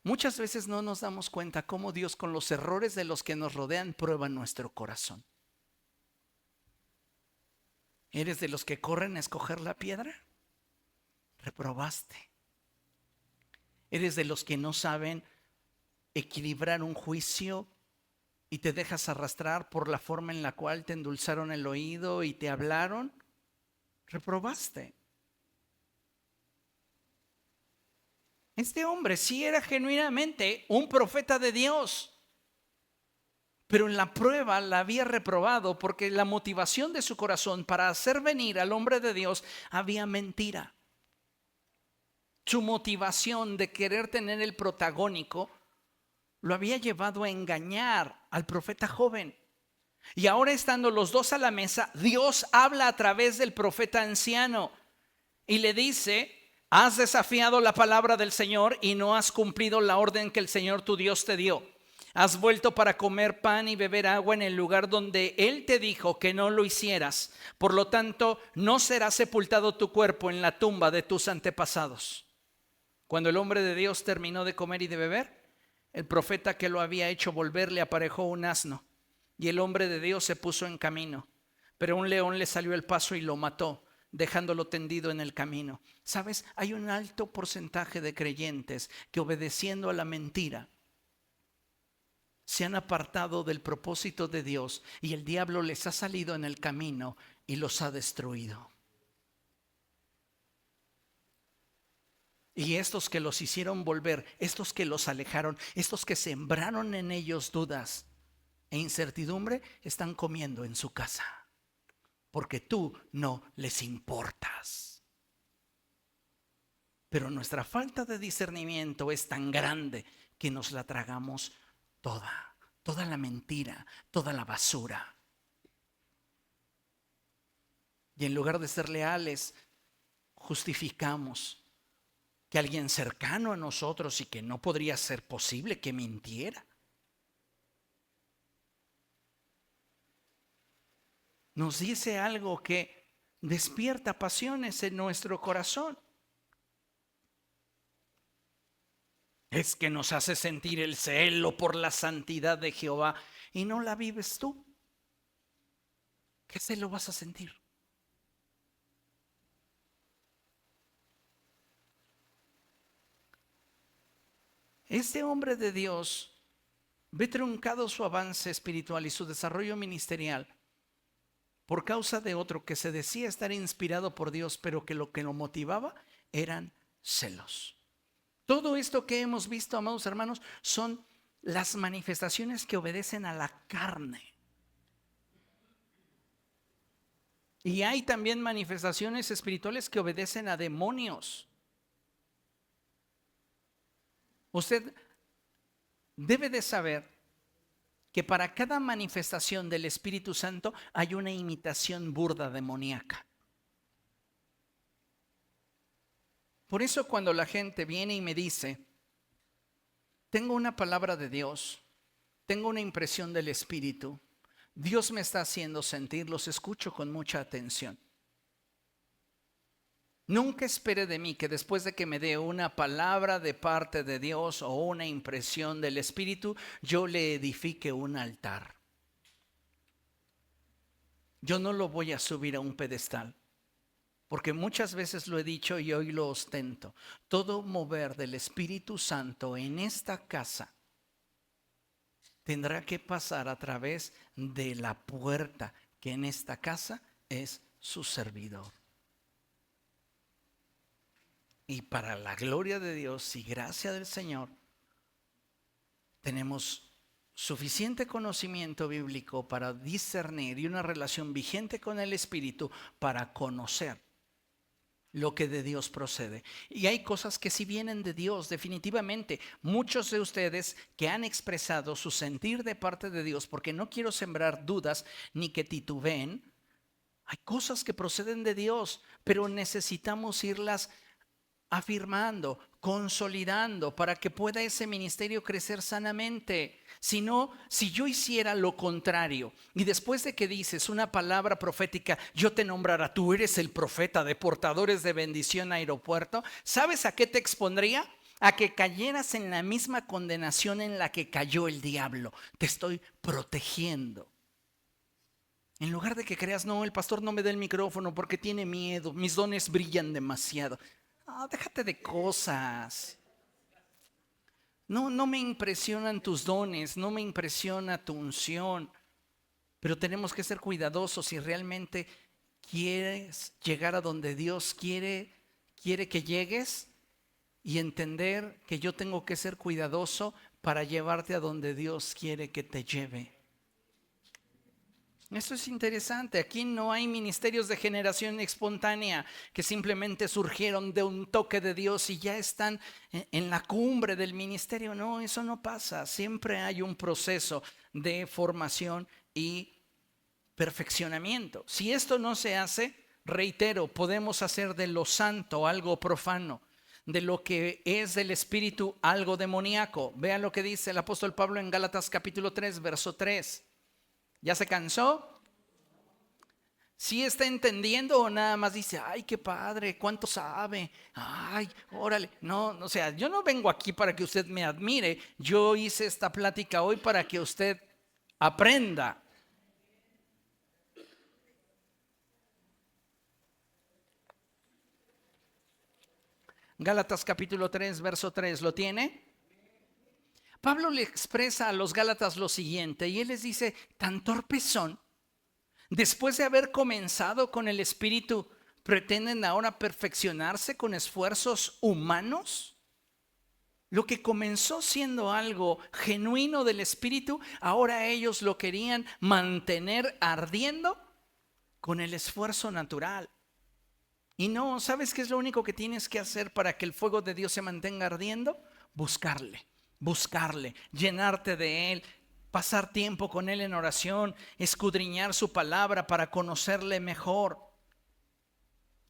Muchas veces no nos damos cuenta cómo Dios, con los errores de los que nos rodean, prueba nuestro corazón. ¿Eres de los que corren a escoger la piedra? Reprobaste. ¿Eres de los que no saben equilibrar un juicio y te dejas arrastrar por la forma en la cual te endulzaron el oído y te hablaron? Reprobaste. Este hombre sí era genuinamente un profeta de Dios, pero en la prueba la había reprobado porque la motivación de su corazón para hacer venir al hombre de Dios había mentira. Su motivación de querer tener el protagónico lo había llevado a engañar al profeta joven. Y ahora, estando los dos a la mesa, Dios habla a través del profeta anciano y le dice: has desafiado la palabra del Señor y no has cumplido la orden que el Señor tu Dios te dio. Has vuelto para comer pan y beber agua en el lugar donde Él te dijo que no lo hicieras. Por lo tanto, no será sepultado tu cuerpo en la tumba de tus antepasados. Cuando el hombre de Dios terminó de comer y de beber, el profeta que lo había hecho volver le aparejó un asno, y el hombre de Dios se puso en camino. Pero un león le salió al paso y lo mató, dejándolo tendido en el camino. ¿Sabes? Hay un alto porcentaje de creyentes que, obedeciendo a la mentira, se han apartado del propósito de Dios, y el diablo les ha salido en el camino y los ha destruido. Y estos que los hicieron volver, estos que los alejaron, estos que sembraron en ellos dudas e incertidumbre, están comiendo en su casa, porque tú no les importas. Pero nuestra falta de discernimiento es tan grande que nos la tragamos toda la mentira, toda la basura. Y en lugar de ser leales, justificamos que alguien cercano a nosotros y que no podría ser posible que mintiera. Nos dice algo que despierta pasiones en nuestro corazón. Es que nos hace sentir el celo por la santidad de Jehová y no la vives tú. ¿Qué celo vas a sentir? Este hombre de Dios ve truncado su avance espiritual y su desarrollo ministerial por causa de otro que se decía estar inspirado por Dios, pero que lo motivaba eran celos. Todo esto que hemos visto, amados hermanos, son las manifestaciones que obedecen a la carne. Y hay también manifestaciones espirituales que obedecen a demonios. Usted debe de saber que para cada manifestación del Espíritu Santo hay una imitación burda demoníaca. Por eso cuando la gente viene y me dice, tengo una palabra de Dios, tengo una impresión del Espíritu, Dios me está haciendo sentir, los escucho con mucha atención. Nunca espere de mí que después de que me dé una palabra de parte de Dios o una impresión del Espíritu, yo le edifique un altar. Yo no lo voy a subir a un pedestal, porque muchas veces lo he dicho y hoy lo ostento. Todo mover del Espíritu Santo en esta casa tendrá que pasar a través de la puerta que en esta casa es su servidor. Y para la gloria de Dios y gracia del Señor, tenemos suficiente conocimiento bíblico para discernir y una relación vigente con el Espíritu para conocer lo que de Dios procede. Y hay cosas que sí vienen de Dios, definitivamente. Muchos de ustedes que han expresado su sentir de parte de Dios, porque no quiero sembrar dudas ni que titubeen, hay cosas que proceden de Dios, pero necesitamos irlas afirmando, consolidando para que pueda ese ministerio crecer sanamente. Si no, si yo hiciera lo contrario y después de que dices una palabra profética, yo te nombrara, tú eres el profeta de Portadores de Bendición Aeropuerto, ¿sabes a qué te expondría? A que cayeras en la misma condenación en la que cayó el diablo. Te estoy protegiendo. En lugar de que creas, no, el pastor no me da el micrófono porque tiene miedo, mis dones brillan demasiado. No, déjate de cosas. No me impresionan tus dones, no me impresiona tu unción. Pero tenemos que ser cuidadosos si realmente quieres llegar a donde Dios quiere que llegues y entender que yo tengo que ser cuidadoso para llevarte a donde Dios quiere que te lleve. Esto es interesante. Aquí no hay ministerios de generación espontánea que simplemente surgieron de un toque de Dios y ya están en la cumbre del ministerio. No, eso no pasa. Siempre hay un proceso de formación y perfeccionamiento. Si esto no se hace, reitero, podemos hacer de lo santo algo profano, de lo que es del Espíritu algo demoníaco. Vean lo que dice el apóstol Pablo en Gálatas capítulo 3, verso 3. ¿Ya se cansó? ¿Sí está entendiendo o nada más dice, ay, qué padre, cuánto sabe? Ay, órale. No, o sea, yo no vengo aquí para que usted me admire. Yo hice esta plática hoy para que usted aprenda. Gálatas capítulo 3, verso 3, ¿lo tiene? Pablo le expresa a los Gálatas lo siguiente y él les dice, tan torpes son, después de haber comenzado con el Espíritu, ¿pretenden ahora perfeccionarse con esfuerzos humanos? Lo que comenzó siendo algo genuino del Espíritu, ahora ellos lo querían mantener ardiendo con el esfuerzo natural. Y no, ¿sabes qué es lo único que tienes que hacer para que el fuego de Dios se mantenga ardiendo? Buscarle. buscarle, llenarte de Él, pasar tiempo con Él en oración, escudriñar su palabra para conocerle mejor.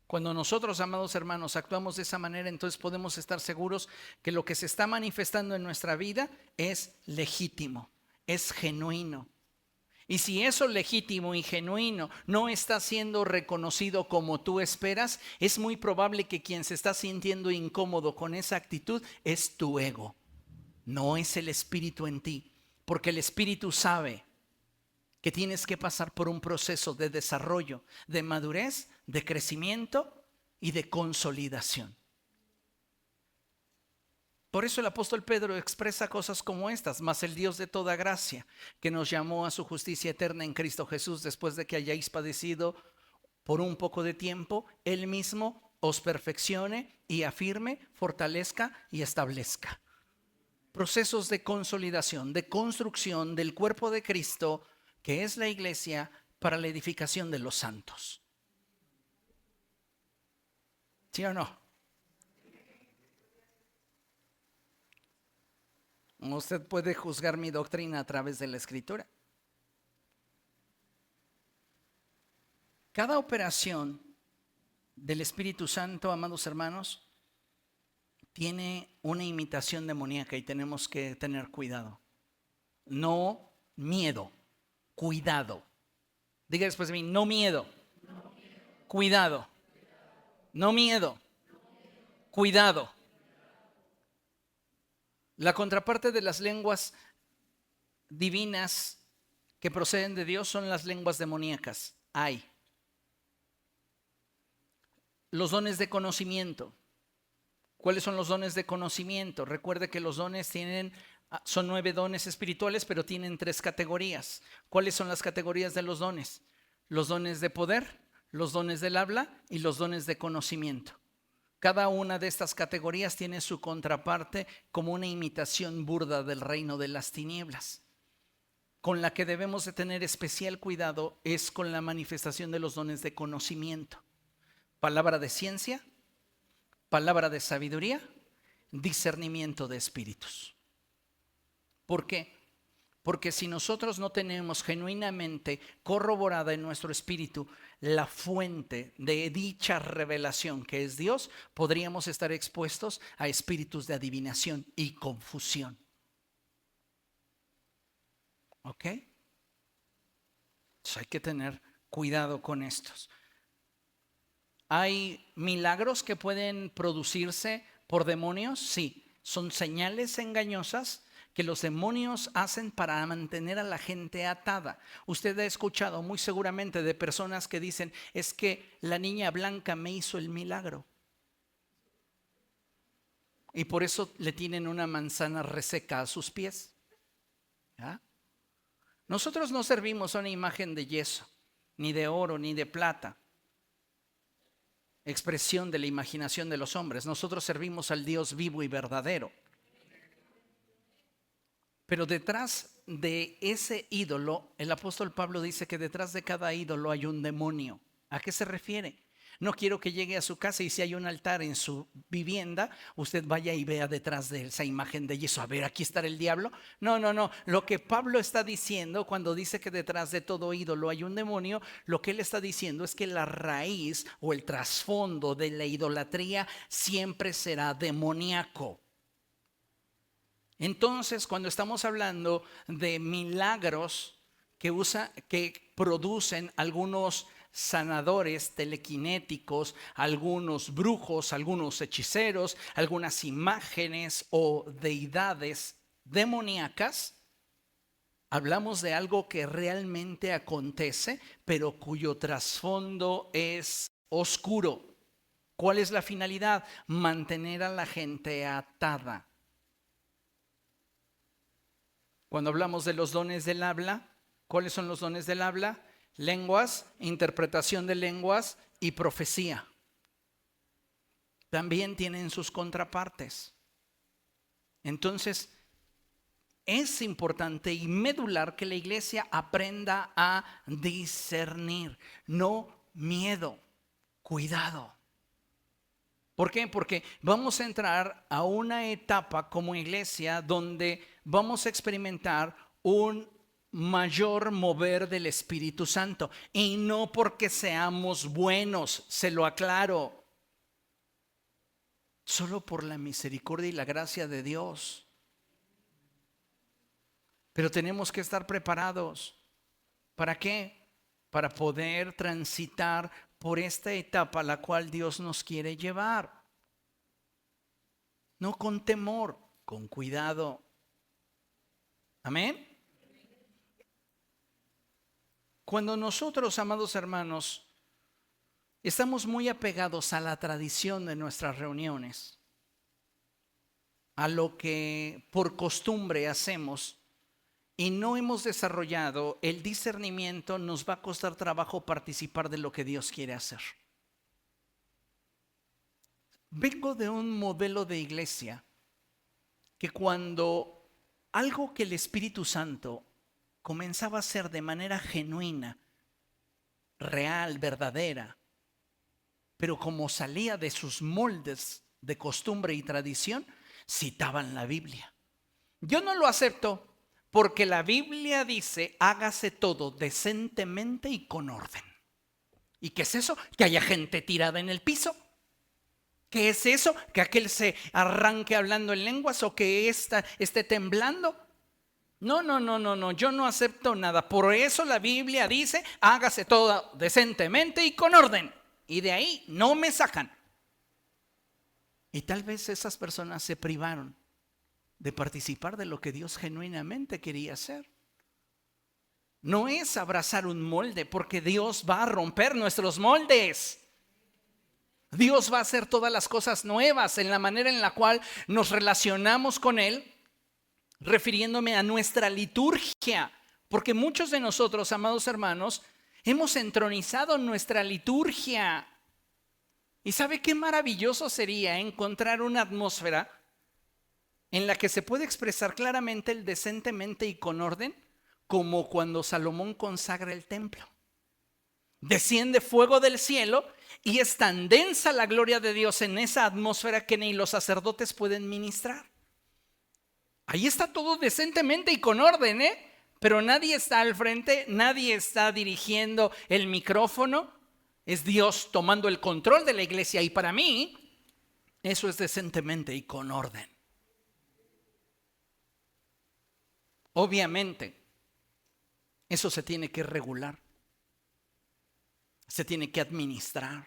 Cuando nosotros, amados hermanos, actuamos de esa manera, entonces podemos estar seguros que lo que se está manifestando en nuestra vida es legítimo, es genuino. Y si eso legítimo y genuino no está siendo reconocido como tú esperas, es muy probable que quien se está sintiendo incómodo con esa actitud es tu ego, no es el Espíritu en ti, porque el Espíritu sabe que tienes que pasar por un proceso de desarrollo, de madurez, de crecimiento y de consolidación. Por eso el apóstol Pedro expresa cosas como estas: mas el Dios de toda gracia, que nos llamó a su justicia eterna en Cristo Jesús, después de que hayáis padecido por un poco de tiempo, Él mismo os perfeccione y afirme, fortalezca y establezca. Procesos de consolidación, de construcción del cuerpo de Cristo, que es la iglesia, para la edificación de los santos. ¿Sí o no? Usted puede juzgar mi doctrina a través de la Escritura. Cada operación del Espíritu Santo, amados hermanos, tiene una imitación demoníaca y tenemos que tener cuidado. No miedo, cuidado. Diga después de mí: no miedo, cuidado. No miedo, cuidado. La contraparte de las lenguas divinas que proceden de Dios son las lenguas demoníacas. Hay los dones de conocimiento. ¿Cuáles son los dones de conocimiento? Recuerde que los dones son 9 dones espirituales, pero tienen 3 categorías. ¿Cuáles son las categorías de los dones? Los dones de poder, los dones del habla y los dones de conocimiento. Cada una de estas categorías tiene su contraparte como una imitación burda del reino de las tinieblas. Con la que debemos de tener especial cuidado es con la manifestación de los dones de conocimiento. Palabra de ciencia, palabra de sabiduría, discernimiento de espíritus. ¿Por qué? Porque si nosotros no tenemos genuinamente corroborada en nuestro espíritu la fuente de dicha revelación que es Dios, podríamos estar expuestos a espíritus de adivinación y confusión. ¿Ok? Entonces hay que tener cuidado con estos. ¿Hay milagros que pueden producirse por demonios? Sí, son señales engañosas que los demonios hacen para mantener a la gente atada. Usted ha escuchado muy seguramente de personas que dicen: es que la niña blanca me hizo el milagro. Y por eso le tienen una manzana reseca a sus pies. ¿Ya? Nosotros no servimos a una imagen de yeso, ni de oro, ni de plata, expresión de la imaginación de los hombres. Nosotros servimos al Dios vivo y verdadero. Pero detrás de ese ídolo, el apóstol Pablo dice que detrás de cada ídolo hay un demonio. ¿A qué se refiere? No quiero que llegue a su casa y si hay un altar en su vivienda, usted vaya y vea detrás de esa imagen de yeso: a ver, aquí está el diablo. No. Lo que Pablo está diciendo cuando dice que detrás de todo ídolo hay un demonio, lo que él está diciendo es que la raíz o el trasfondo de la idolatría siempre será demoníaco. Entonces, cuando estamos hablando de milagros que producen algunos sanadores telequinéticos, algunos brujos, algunos hechiceros, algunas imágenes o deidades demoníacas, hablamos de algo que realmente acontece, pero cuyo trasfondo es oscuro. ¿Cuál es la finalidad? Mantener a la gente atada. Cuando hablamos de los dones del habla, ¿cuáles son los dones del habla? Lenguas, interpretación de lenguas y profecía. También tienen sus contrapartes. Entonces, es importante y medular que la iglesia aprenda a discernir. No miedo, cuidado. ¿Por qué? Porque vamos a entrar a una etapa como iglesia donde vamos a experimentar un mayor mover del Espíritu Santo. Y no porque seamos buenos, se lo aclaro, solo por la misericordia y la gracia de Dios. Pero tenemos que estar preparados. ¿Para qué? Para poder transitar por esta etapa a la cual Dios nos quiere llevar. No con temor, con cuidado. Amén. Cuando nosotros, amados hermanos, estamos muy apegados a la tradición de nuestras reuniones, a lo que por costumbre hacemos, y no hemos desarrollado el discernimiento, nos va a costar trabajo participar de lo que Dios quiere hacer. Vengo de un modelo de iglesia que cuando algo que el Espíritu Santo comenzaba a hacer de manera genuina, real, verdadera, pero como salía de sus moldes de costumbre y tradición, citaban la Biblia. Yo no lo acepto porque la Biblia dice, hágase todo decentemente y con orden. ¿Y qué es eso? Que haya gente tirada en el piso. ¿Qué es eso? ¿Que aquel se arranque hablando en lenguas o que ésta esté temblando? No, yo no acepto nada. Por eso la Biblia dice, hágase todo decentemente y con orden. Y de ahí no me sacan. Y tal vez esas personas se privaron de participar de lo que Dios genuinamente quería hacer. No es abrazar un molde, porque Dios va a romper nuestros moldes. Dios va a hacer todas las cosas nuevas en la manera en la cual nos relacionamos con Él, refiriéndome a nuestra liturgia, porque muchos de nosotros, amados hermanos, hemos entronizado nuestra liturgia. ¿Y sabe qué maravilloso sería encontrar una atmósfera en la que se puede expresar claramente el decentemente y con orden, como cuando Salomón consagra el templo? Desciende fuego del cielo y es tan densa la gloria de Dios en esa atmósfera que ni los sacerdotes pueden ministrar. Ahí está todo decentemente y con orden, pero nadie está al frente, nadie está dirigiendo el micrófono. Es Dios tomando el control de la iglesia, y para mí eso es decentemente y con orden. Obviamente, eso se tiene que regular, se tiene que administrar,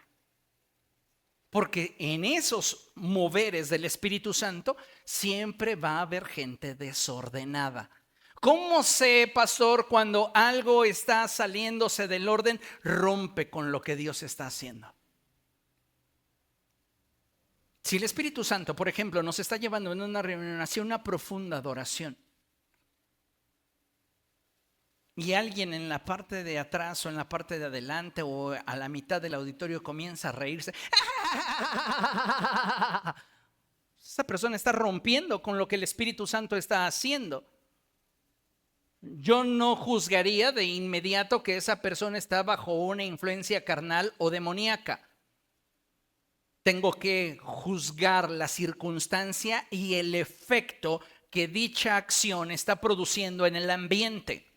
porque en esos moveres del Espíritu Santo siempre va a haber gente desordenada. ¿Cómo sé, pastor, cuando algo está saliéndose del orden, rompe con lo que Dios está haciendo? Si el Espíritu Santo, por ejemplo, nos está llevando en una reunión hacia una profunda adoración, y alguien en la parte de atrás o en la parte de adelante o a la mitad del auditorio comienza a reírse, esa persona está rompiendo con lo que el Espíritu Santo está haciendo. Yo no juzgaría de inmediato que esa persona está bajo una influencia carnal o demoníaca. Tengo que juzgar la circunstancia y el efecto que dicha acción está produciendo en el ambiente.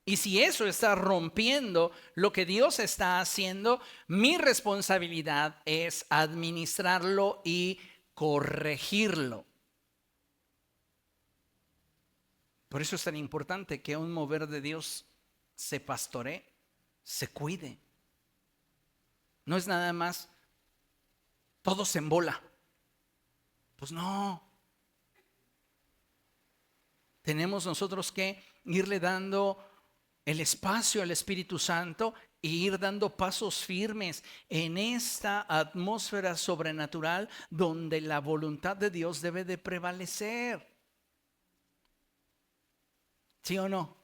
Y si eso está rompiendo lo que Dios está haciendo, mi responsabilidad es administrarlo y corregirlo. Por eso es tan importante que un mover de Dios se pastoree, se cuide. No es nada más todo se embola. Pues no. Tenemos nosotros que irle dando el espacio al Espíritu Santo e ir dando pasos firmes en esta atmósfera sobrenatural donde la voluntad de Dios debe de prevalecer. ¿Sí o no?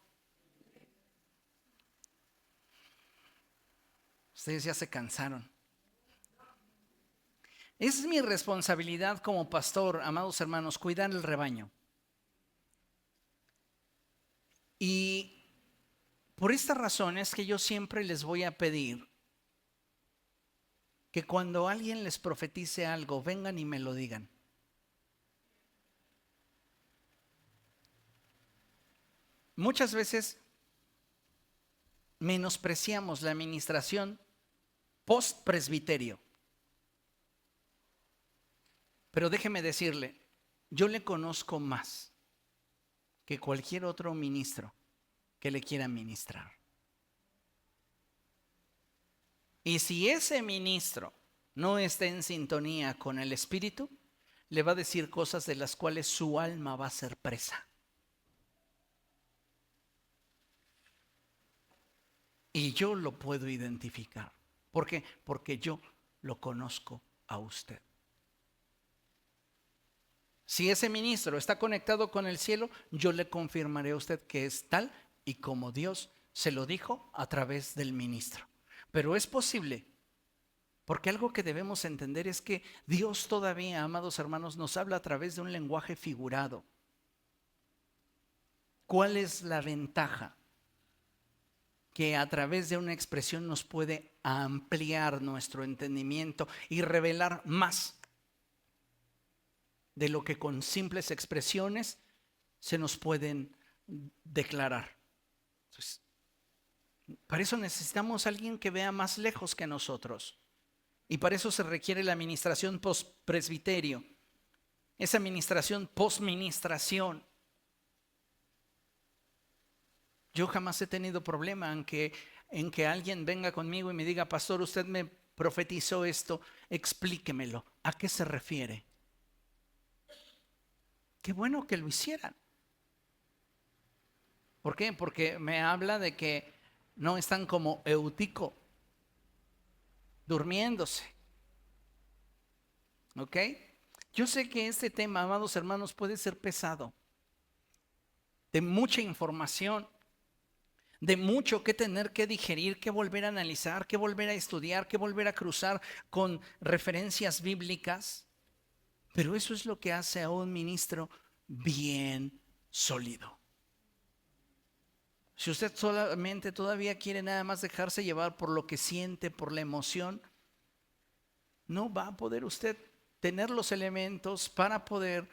Ustedes ya se cansaron. Es mi responsabilidad como pastor, amados hermanos, cuidar el rebaño. Y por esta razón es que yo siempre les voy a pedir que cuando alguien les profetice algo, vengan y me lo digan. Muchas veces menospreciamos la administración post presbiterio. Pero déjeme decirle, yo le conozco más que cualquier otro ministro que le quiera ministrar. Y si ese ministro no está en sintonía con el Espíritu, le va a decir cosas de las cuales su alma va a ser presa. Y yo lo puedo identificar. ¿Por qué? Porque yo lo conozco a usted. Si ese ministro está conectado con el cielo, yo le confirmaré a usted que es tal y como Dios se lo dijo a través del ministro. Pero es posible, porque algo que debemos entender es que Dios todavía, amados hermanos, nos habla a través de un lenguaje figurado. ¿Cuál es la ventaja? Que a través de una expresión nos puede ampliar nuestro entendimiento y revelar más de lo que con simples expresiones se nos pueden declarar. Entonces, para eso necesitamos a alguien que vea más lejos que nosotros. Y para eso se requiere la administración post-presbiterio, esa administración post-ministración. Yo jamás he tenido problema en que alguien venga conmigo y me diga, pastor, usted me profetizó esto, explíquemelo. ¿A qué se refiere? Qué bueno que lo hicieran. ¿Por qué? Porque me habla de que no están como Eutico, durmiéndose. ¿Ok? Yo sé que este tema, amados hermanos, puede ser pesado, de mucha información, de mucho que tener que digerir, que volver a analizar, que volver a estudiar, que volver a cruzar con referencias bíblicas. Pero eso es lo que hace a un ministro bien sólido. Si usted solamente todavía quiere nada más dejarse llevar por lo que siente, por la emoción, no va a poder usted tener los elementos para poder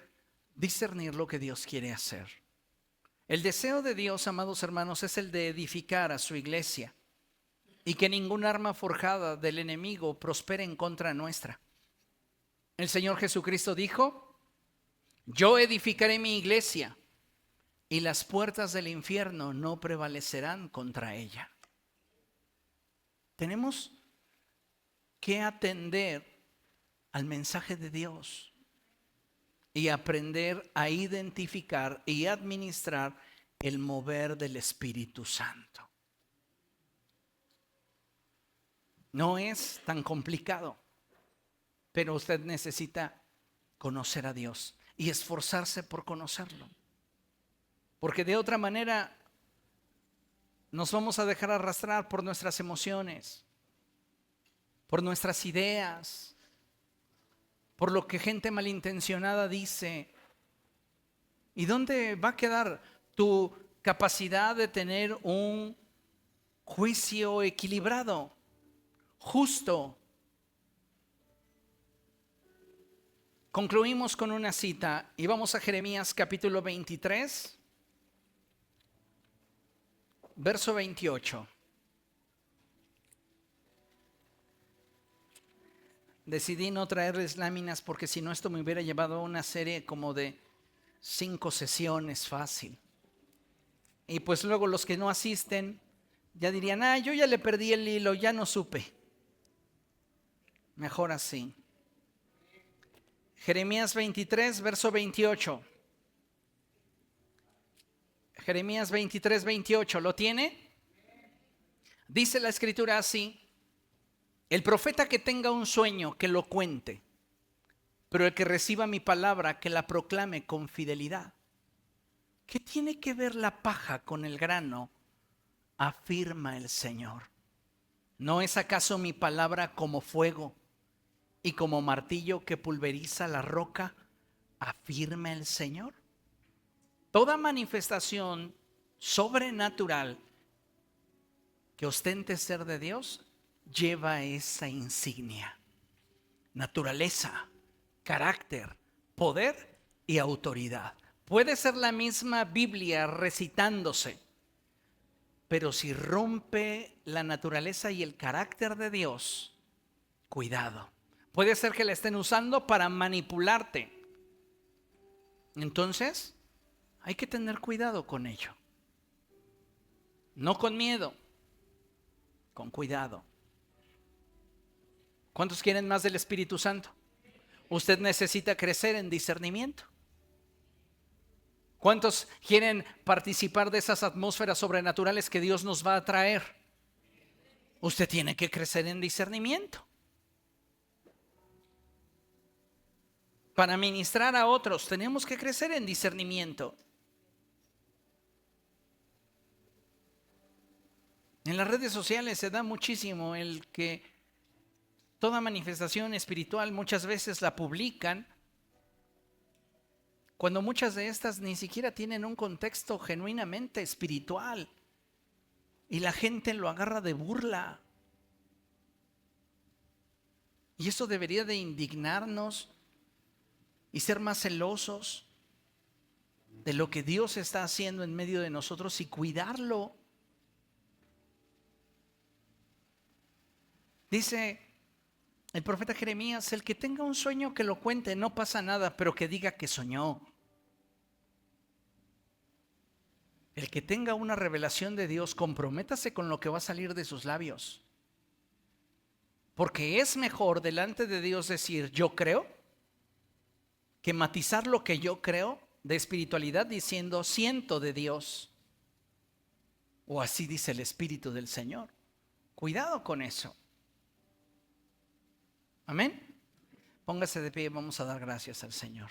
discernir lo que Dios quiere hacer. El deseo de Dios, amados hermanos, es el de edificar a su iglesia y que ningún arma forjada del enemigo prospere en contra nuestra. El Señor Jesucristo dijo: yo edificaré mi iglesia y las puertas del infierno no prevalecerán contra ella. Tenemos que atender al mensaje de Dios y aprender a identificar y administrar el mover del Espíritu Santo. No es tan complicado, pero usted necesita conocer a Dios y esforzarse por conocerlo. Porque de otra manera nos vamos a dejar arrastrar por nuestras emociones, por nuestras ideas, por lo que gente malintencionada dice. ¿Y dónde va a quedar tu capacidad de tener un juicio equilibrado, justo? Concluimos con una cita y vamos a Jeremías capítulo 23, verso 28. Decidí no traerles láminas porque si no esto me hubiera llevado a una serie como de 5 sesiones fácil. Y pues luego los que no asisten ya dirían, yo ya le perdí el hilo, ya no supe. Mejor así. Jeremías 23, verso 28. Jeremías 23, 28. ¿Lo tiene? Dice la escritura así: el profeta que tenga un sueño, que lo cuente, pero el que reciba mi palabra, que la proclame con fidelidad. ¿Qué tiene que ver la paja con el grano? Afirma el Señor. ¿No es acaso mi palabra como fuego y como martillo que pulveriza la roca? Afirma el Señor. Toda manifestación sobrenatural que ostente ser de Dios lleva esa insignia. naturaleza, carácter, poder y autoridad. Puede ser la misma Biblia recitándose, pero si rompe la naturaleza y el carácter de Dios, cuidado. Puede ser que la estén usando para manipularte. Entonces, hay que tener cuidado con ello. No con miedo, con cuidado. ¿Cuántos quieren más del Espíritu Santo? Usted necesita crecer en discernimiento. ¿Cuántos quieren participar de esas atmósferas sobrenaturales que Dios nos va a traer? Usted tiene que crecer en discernimiento. Para ministrar a otros tenemos que crecer en discernimiento. En las redes sociales se da muchísimo el que toda manifestación espiritual muchas veces la publican, cuando muchas de estas ni siquiera tienen un contexto genuinamente espiritual y la gente lo agarra de burla. Y eso debería de indignarnos y ser más celosos de lo que Dios está haciendo en medio de nosotros y cuidarlo. Dice el profeta Jeremías: el que tenga un sueño que lo cuente, no pasa nada, pero que diga que soñó. El que tenga una revelación de Dios, comprométase con lo que va a salir de sus labios. Porque es mejor delante de Dios decir yo creo, que matizar lo que yo creo de espiritualidad diciendo siento de Dios. O así dice el Espíritu del Señor. Cuidado con eso. Amén. Póngase de pie y vamos a dar gracias al Señor.